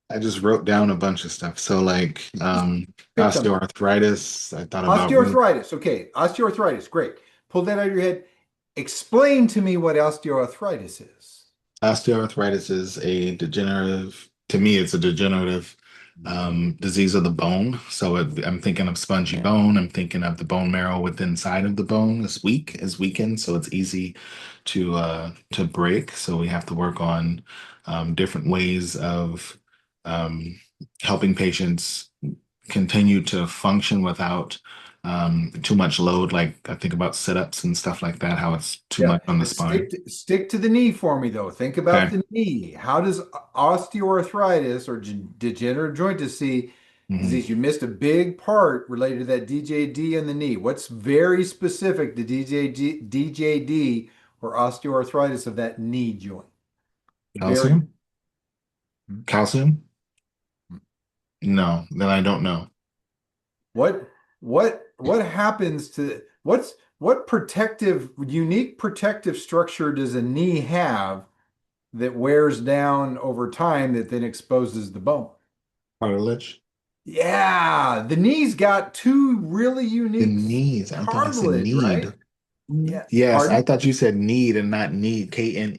I just wrote down a bunch of stuff. So like Pick something. osteoarthritis. I thought about Osteoarthritis. Okay, osteoarthritis. Great. Pull that out of your head. Explain to me what osteoarthritis is. osteoarthritis is to me, it's a degenerative disease of the bone. So I'm thinking of spongy bone. I'm thinking of the bone marrow within inside of the bone is weakened, so it's easy to break. So we have to work on different ways of um, helping patients continue to function without too much load. Like I think about sit-ups and stuff like that, how it's too much on the spine. Stick to the knee for me, though. Think about Okay. the knee. How does osteoarthritis or degenerative joint disease, you missed a big part related to that DJD in the knee. What's very specific to DJD or osteoarthritis of that knee joint? Very. Calcium? Calcium? No, then I don't know. What happens to what unique protective structure does a knee have that wears down over time that then exposes the bone? Cartilage. Yeah, the knee's got two really The unique knees. I thought you said cartilage, need. right? Yeah. Yes, I Pardon? thought you said need and not need. A&E.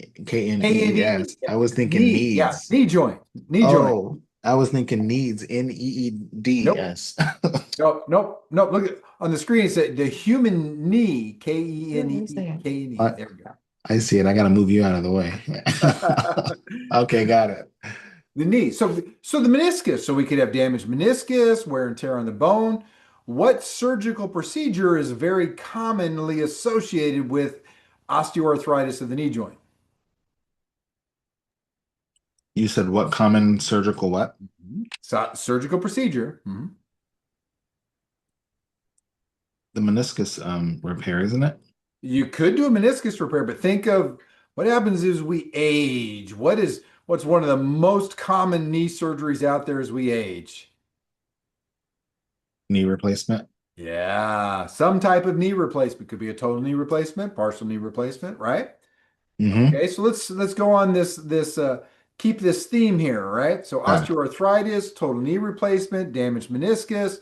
Knees. Yeah. I was thinking Knee. Yeah. needs. Knee joint. Knee joint. Oh, I was thinking needs. Nope. NEEDS. Nope. Nope. Nope. Look at on the screen. It said the human knee. Kenee. I, There we go. I see it. I got to move you out of the way. Okay, got it. The knee. So the meniscus. So we could have damaged meniscus, wear and tear on the bone. What surgical procedure is very commonly associated with osteoarthritis of the knee joint? You said what common surgical what? So, surgical procedure. Mhm. The meniscus repair, isn't it? You could do a meniscus repair, but think of what happens as we age. What's one of the most common knee surgeries out there as we age? Knee replacement. Yeah, some type of knee replacement. Could be a total knee replacement, partial knee replacement, right? Mm-hmm. Okay, so let's go on this keep this theme here, right? So osteoarthritis, total knee replacement, damaged meniscus.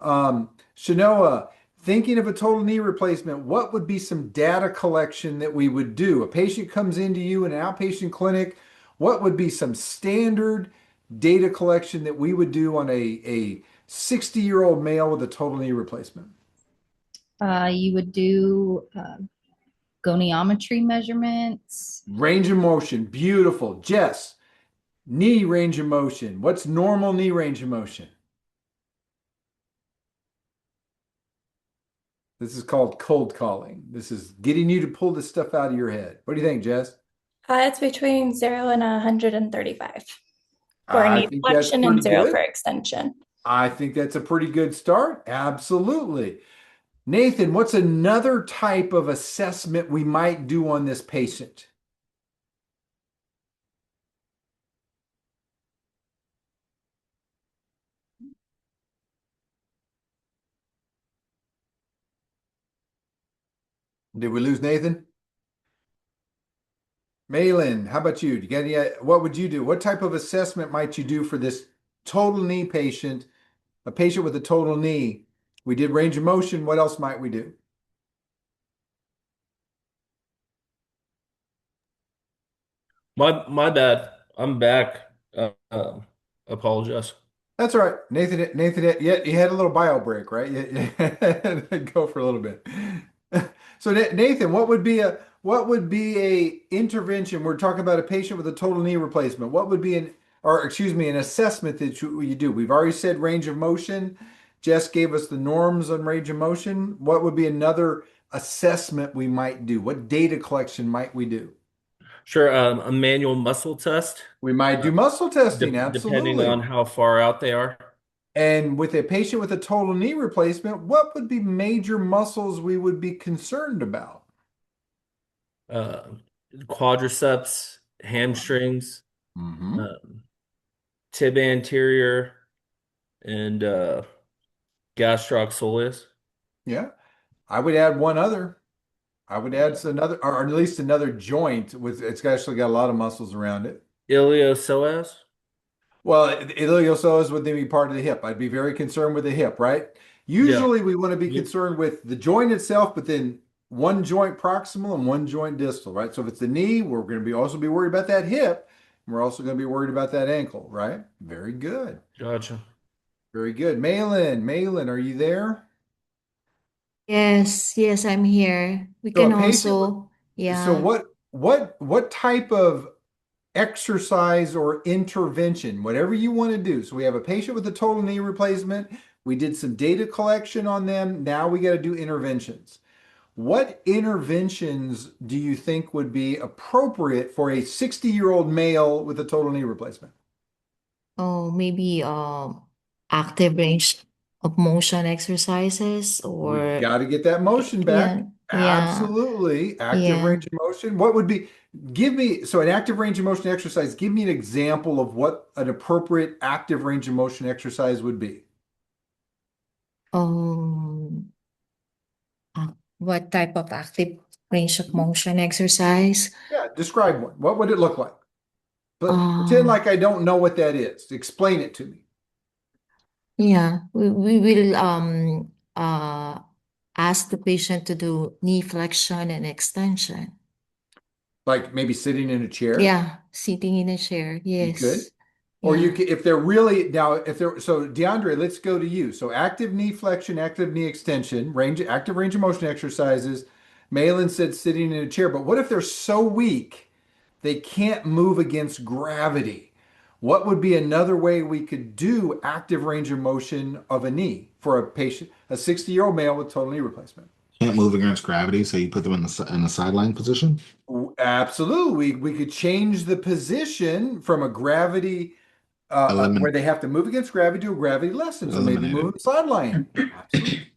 Shanoa, thinking of a total knee replacement, what would be some data collection that we would do? A patient comes into you in an outpatient clinic. What would be some standard data collection that we would do on a 60-year-old male with a total knee replacement? You would do goniometry measurements. Range of motion, beautiful. Jess, knee range of motion. What's normal knee range of motion? This is called cold calling. This is getting you to pull this stuff out of your head. What do you think, Jess? It's between 0 and 135 for I knee think that's flexion pretty and 0 good. for extension. I think that's a pretty good start. Absolutely. Nathan, what's another type of assessment we might do on this patient? Did we lose Nathan? Malin, how about you? Do you get any, what would you do? What type of assessment might you do for this total knee patient, a patient with a total knee? We did range of motion. What else might we do? My bad. I'm back. Apologize. That's all right. Nathan, yeah, you had a little bio break, right? Go for a little bit. So Nathan, what would be a intervention? We're talking about a patient with a total knee replacement. What would be an assessment that you do? We've already said range of motion. Jess gave us the norms on range of motion. What would be another assessment we might do? What data collection might we do? Sure. A manual muscle test, We might do muscle testing, depending absolutely. on how far out they are. And with a patient with a total knee replacement, what would be major muscles we would be concerned about? Uh, Quadriceps, hamstrings, Hmm. um, tib anterior, and gastroc Yeah, I would add one other. I would add another, or at least another joint with it's actually got a lot of muscles around it. iliopsoas. Well, iliopsoas would then be part of the hip. I'd be very concerned with the hip, right? Yeah. Usually we want to be Yep. concerned with the joint itself, but then one joint proximal and one joint distal, right? So if it's the knee, we're going to be also be worried about that hip. And we're also going to be worried about that ankle, right? Very good. Gotcha. Very good. Malin, are you there? Yes, I'm here. We So can a patient with, also, so yeah. what type of exercise or intervention, whatever you want to do. So we have a patient with a total knee replacement. We did some data collection on them. Now we got to do interventions. What interventions do you think would be appropriate for a 60-year-old male with a total knee replacement? Oh, maybe active range of motion exercises We've or got to get that motion yeah, back. yeah, Absolutely. Active yeah. range of motion. What would be, give me, so an active range of motion exercise, give me an example of what an appropriate active range of motion exercise would be. Um, what type of active range of motion exercise? Yeah, describe one. What would it look like? But pretend like I don't know what that is. Explain it to me. Yeah, we will ask the patient to do knee flexion and extension. Like maybe sitting in a chair. Yeah, sitting in a chair. You could. Yes. Or you Yeah. could, if they're really now, if they're so DeAndre, let's go to you. So active knee flexion, active knee extension, active range of motion exercises. Malin said sitting in a chair, but what if they're so weak they can't move against gravity? What would be another way we could do active range of motion of a knee for a patient, a 60-year-old male with total knee replacement? Can't move against gravity, so you put them in the sideline position. Absolutely. We could change the position from a gravity where Eliminate, they have to move against gravity to a gravity lesson. So maybe eliminate move it. them sideline. Absolutely.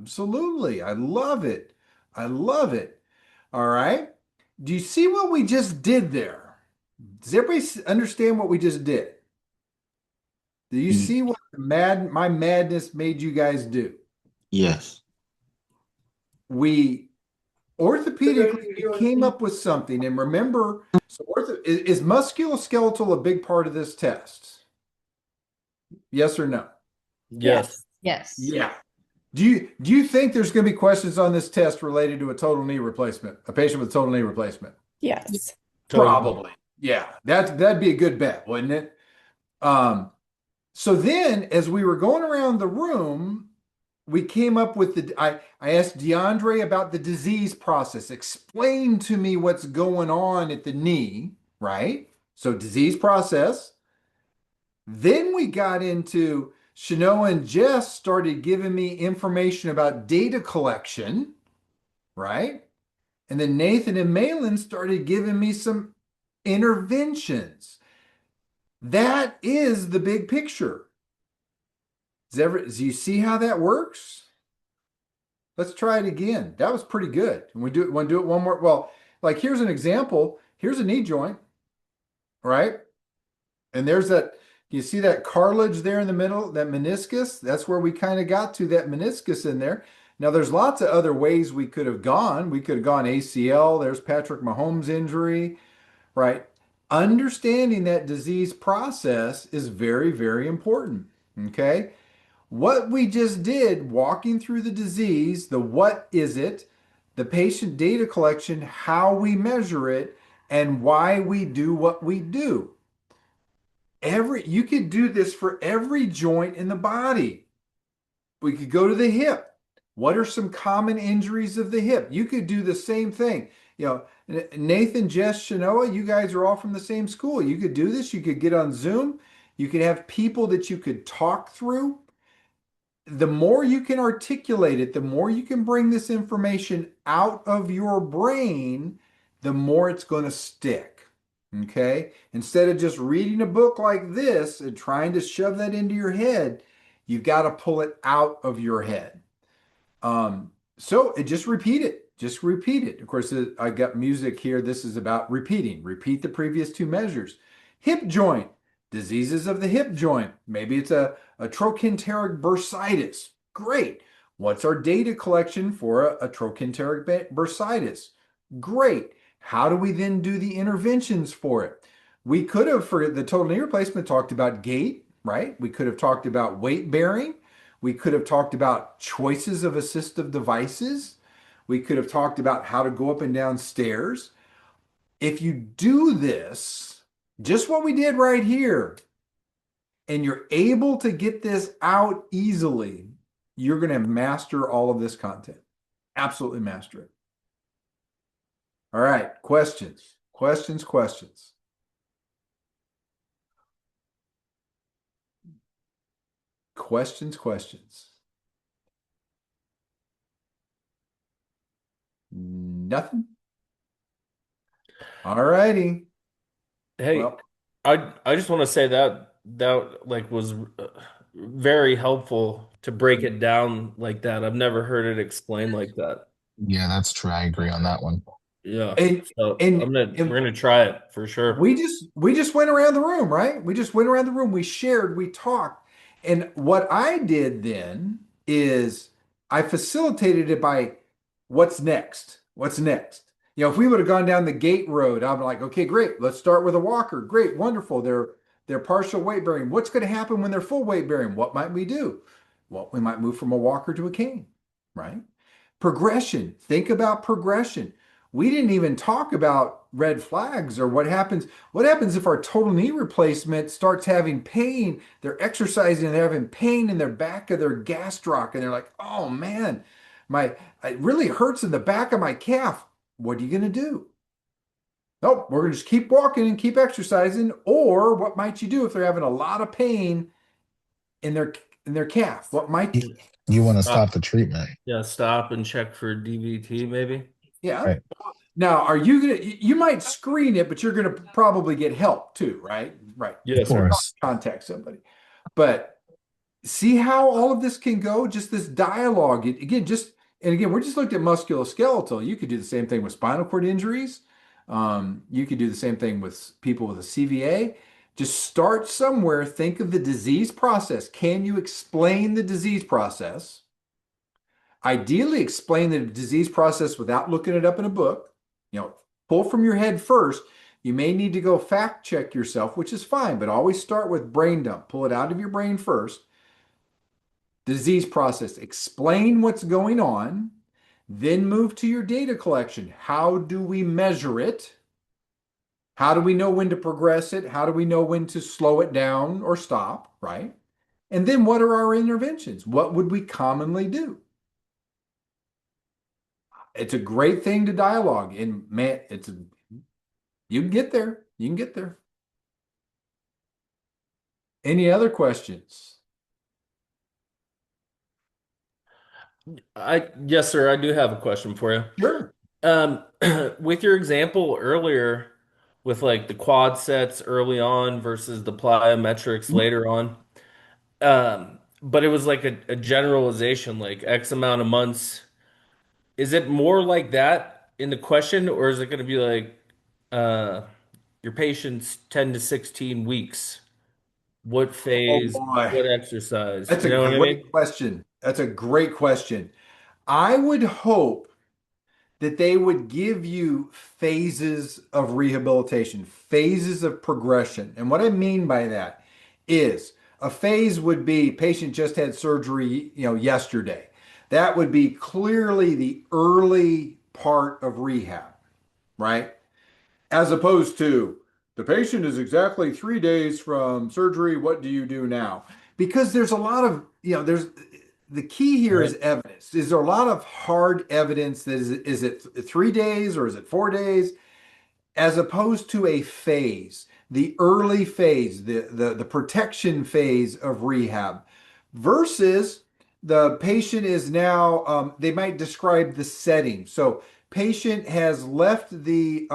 Absolutely. I love it. I love it. All right. Do you see what we just did there? Does everybody understand what we just did? Do you Y- see what my madness made you guys do? Yes. We orthopedically we came up with something, and remember, so is musculoskeletal a big part of this test? Yes or no? Yes. Yes. Yeah. Do you think there's going to be questions on this test related to a total knee replacement, a patient with total knee replacement? Yes. Totally. Probably. Yeah. That'd be a good bet, wouldn't it? So then as we were going around the room, we came up with I asked DeAndre about the disease process. Explain to me what's going on at the knee, right? So disease process. Then we got into Shanoa and Jess started giving me information about data collection, right? And then Nathan and Malin started giving me some interventions. That is the big picture. Do you see how that works? Let's try it again. That was pretty good. And want to do it one more. Well, like here's an example. Here's a knee joint, right? And there's that, you see that cartilage there in the middle, that meniscus? That's where we kind of got to that meniscus in there. Now, there's lots of other ways we could have gone. We could have gone ACL. There's Patrick Mahomes' injury, right? Understanding that disease process is very, very important. Okay. What we just did, walking through the disease, the what is it, the patient data collection, how we measure it, and why we do what we do. You could do this for every joint in the body. We could go to the hip. What are some common injuries of the hip? You could do the same thing. Nathan, Jess, Shanoa, you guys are all from the same school. You could do this. You could get on Zoom. You could have people that you could talk through. The more you can articulate it, the more you can bring this information out of your brain, the more it's going to stick. Okay? Instead of just reading a book like this and trying to shove that into your head, you've got to pull it out of your head. So just repeat it. Just repeat it. Of course, I got music here. This is about repeating. Repeat the previous two measures. Hip joint, diseases of the hip joint. Maybe it's a trochanteric bursitis. Great. What's our data collection for a trochanteric bursitis? Great. How do we then do the interventions for it? We could have, for the total knee replacement, talked about gait, right? We could have talked about weight bearing. We could have talked about choices of assistive devices. We could have talked about how to go up and down stairs. If you do this, just what we did right here, and you're able to get this out easily, you're going to master all of this content. Absolutely master it. All right, questions, questions, questions. Questions, questions. Nothing? All righty. Hey, Well, I just want to say that like was very helpful to break it down like that. I've never heard it explained like that. Yeah, that's true. I agree on that one. Yeah. and So and, we're and gonna try it for sure. we just went around the room, right? We just went around the room, we shared, we talked. And what I did then is I facilitated it by what's next? What's next? If we would have gone down the gate road, I'm like, okay, great. Let's start with a walker. Great, wonderful. They're partial weight bearing. What's going to happen when they're full weight bearing? What might we do? Well, we might move from a walker to a cane, right? Progression. Think about progression. We didn't even talk about red flags or what happens. What happens if our total knee replacement starts having pain? They're exercising and they're having pain in their back of their gastroc, and they're like, "Oh man, my it really hurts in the back of my calf." What are you going to do? Nope, we're going to just keep walking and keep exercising. Or what might you do if they're having a lot of pain in their calf? What might You want to stop Stop. the treatment. Yeah, stop and check for DVT maybe. yeah. Right. Now, are you gonna? You might screen it, but you're gonna probably get help too, right? Right. Of Yes, sir. course. Contact somebody. But see how all of this can go? Just this dialogue. Again, we're just looked at musculoskeletal. You could do the same thing with spinal cord injuries. You could do the same thing with people with a CVA. Just start somewhere. Think of the disease process. Can you explain the disease process? Ideally, explain the disease process without looking it up in a book. Pull from your head first. You may need to go fact check yourself, which is fine, but always start with brain dump. Pull it out of your brain first. Disease process. Explain what's going on. Then move to your data collection. How do we measure it? How do we know when to progress it? How do we know when to slow it down or stop, right? And then what are our interventions? What would we commonly do? It's a great thing to dialogue. And man, you can get there. You can get there. Any other questions? Yes, sir. I do have a question for you. Sure. With your example earlier, with like the quad sets early on versus the plyometrics later on, but it was like a generalization, like X amount of months. Is it more like that in the question, or is it going to be like uh, your patient's 10 to 16 weeks? What Oh phase, boy. what exercise? That's You a know what I great mean? question. That's a great question. I would hope that they would give you phases of rehabilitation, phases of progression. And what I mean by that is a phase would be patient just had surgery, yesterday. That would be clearly the early part of rehab, right? As opposed to the patient is exactly 3 days from surgery. What do you do now? Because there's a lot of, there's the key here Right. is evidence. Is there a lot of hard evidence that is it 3 days or is it 4 days? As opposed to a phase, the early phase, the protection phase of rehab, versus the patient is now, they might describe the setting. So, patient has left the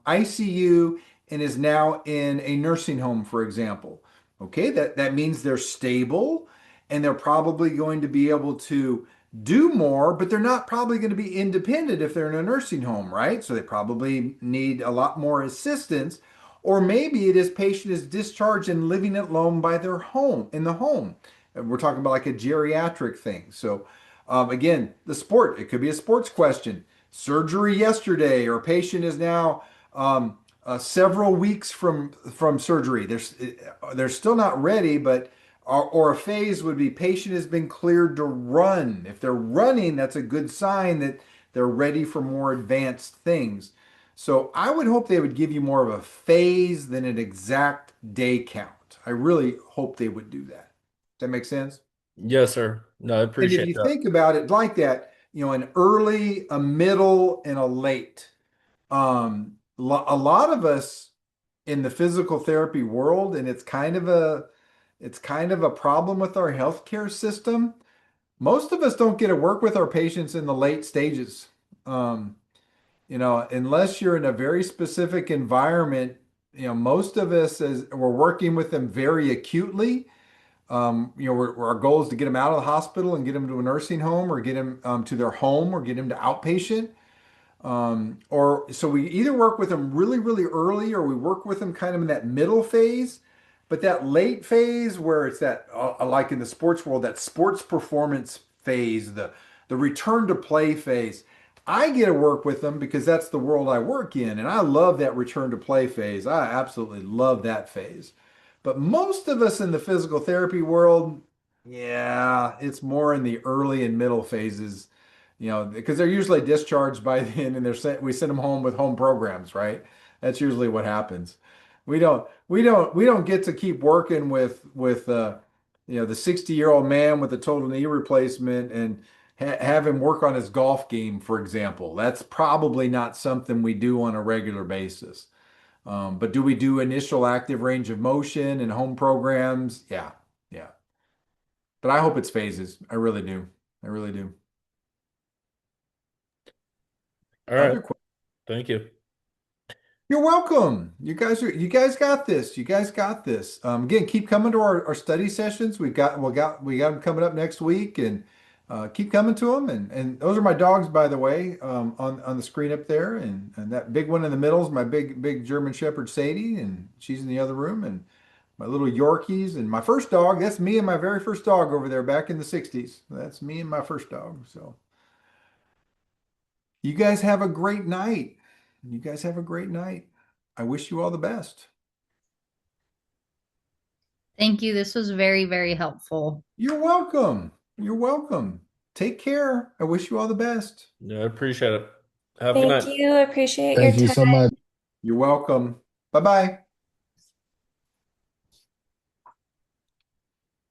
ICU and is now in a nursing home, for example. Okay, that means they're stable and they're probably going to be able to do more, but they're not probably going to be independent if they're in a nursing home, right? So they probably need a lot more assistance. Or maybe it is patient is discharged and living alone by their home, in the home. And we're talking about like a geriatric thing. So again, it could be a sports question. Surgery yesterday, or patient is now several weeks from surgery. They're still not ready, but or a phase would be patient has been cleared to run. If they're running, that's a good sign that they're ready for more advanced things. So I would hope they would give you more of a phase than an exact day count. I really hope they would do that. Does that make sense? Yes, sir. No, I And if appreciate you that. think about it like that, an early, a middle, and a late. A lot of us in the physical therapy world, and it's kind of a problem with our healthcare system. Most of us don't get to work with our patients in the late stages. Um, unless you're in a very specific environment, most of us as we're working with them very acutely. Our goal is to get them out of the hospital and get them to a nursing home or get them to their home or get them to outpatient. Or so we either work with them really, really early or we work with them kind of in that middle phase. But that late phase where it's that, like in the sports world, that sports performance phase, the return to play phase, I get to work with them because that's the world I work in, and I love that return to play phase. I absolutely love that phase. But most of us in the physical therapy world, yeah, it's more in the early and middle phases, because they're usually discharged by then, and we send them home with home programs, right? That's usually what happens. We don't get to keep working with the 60-year-old man with a total knee replacement and have him work on his golf game, for example. That's probably not something we do on a regular basis. But do we do initial active range of motion and home programs? Yeah, yeah. But I hope it's phases. I really do. I really do. All right. Other questions? Thank you. You're welcome. You guys got this. You guys got this. Again, keep coming to our study sessions. We got them coming up next week, and keep coming to them. And those are my dogs, by the way, on the screen up there. And that big one in the middle is my big German Shepherd Sadie, and she's in the other room. And my little Yorkies, and my first dog. That's me and my very first dog over there back in the '60s. That's me and my first dog. So you guys have a great night. You guys have a great night. I wish you all the best. Thank you. This was very, very helpful. You're welcome. You're welcome. Take care. I wish you all the best. Yeah, I appreciate it. Have a good Thank night. you. Appreciate your Thank you so time. much. You're welcome. Bye bye.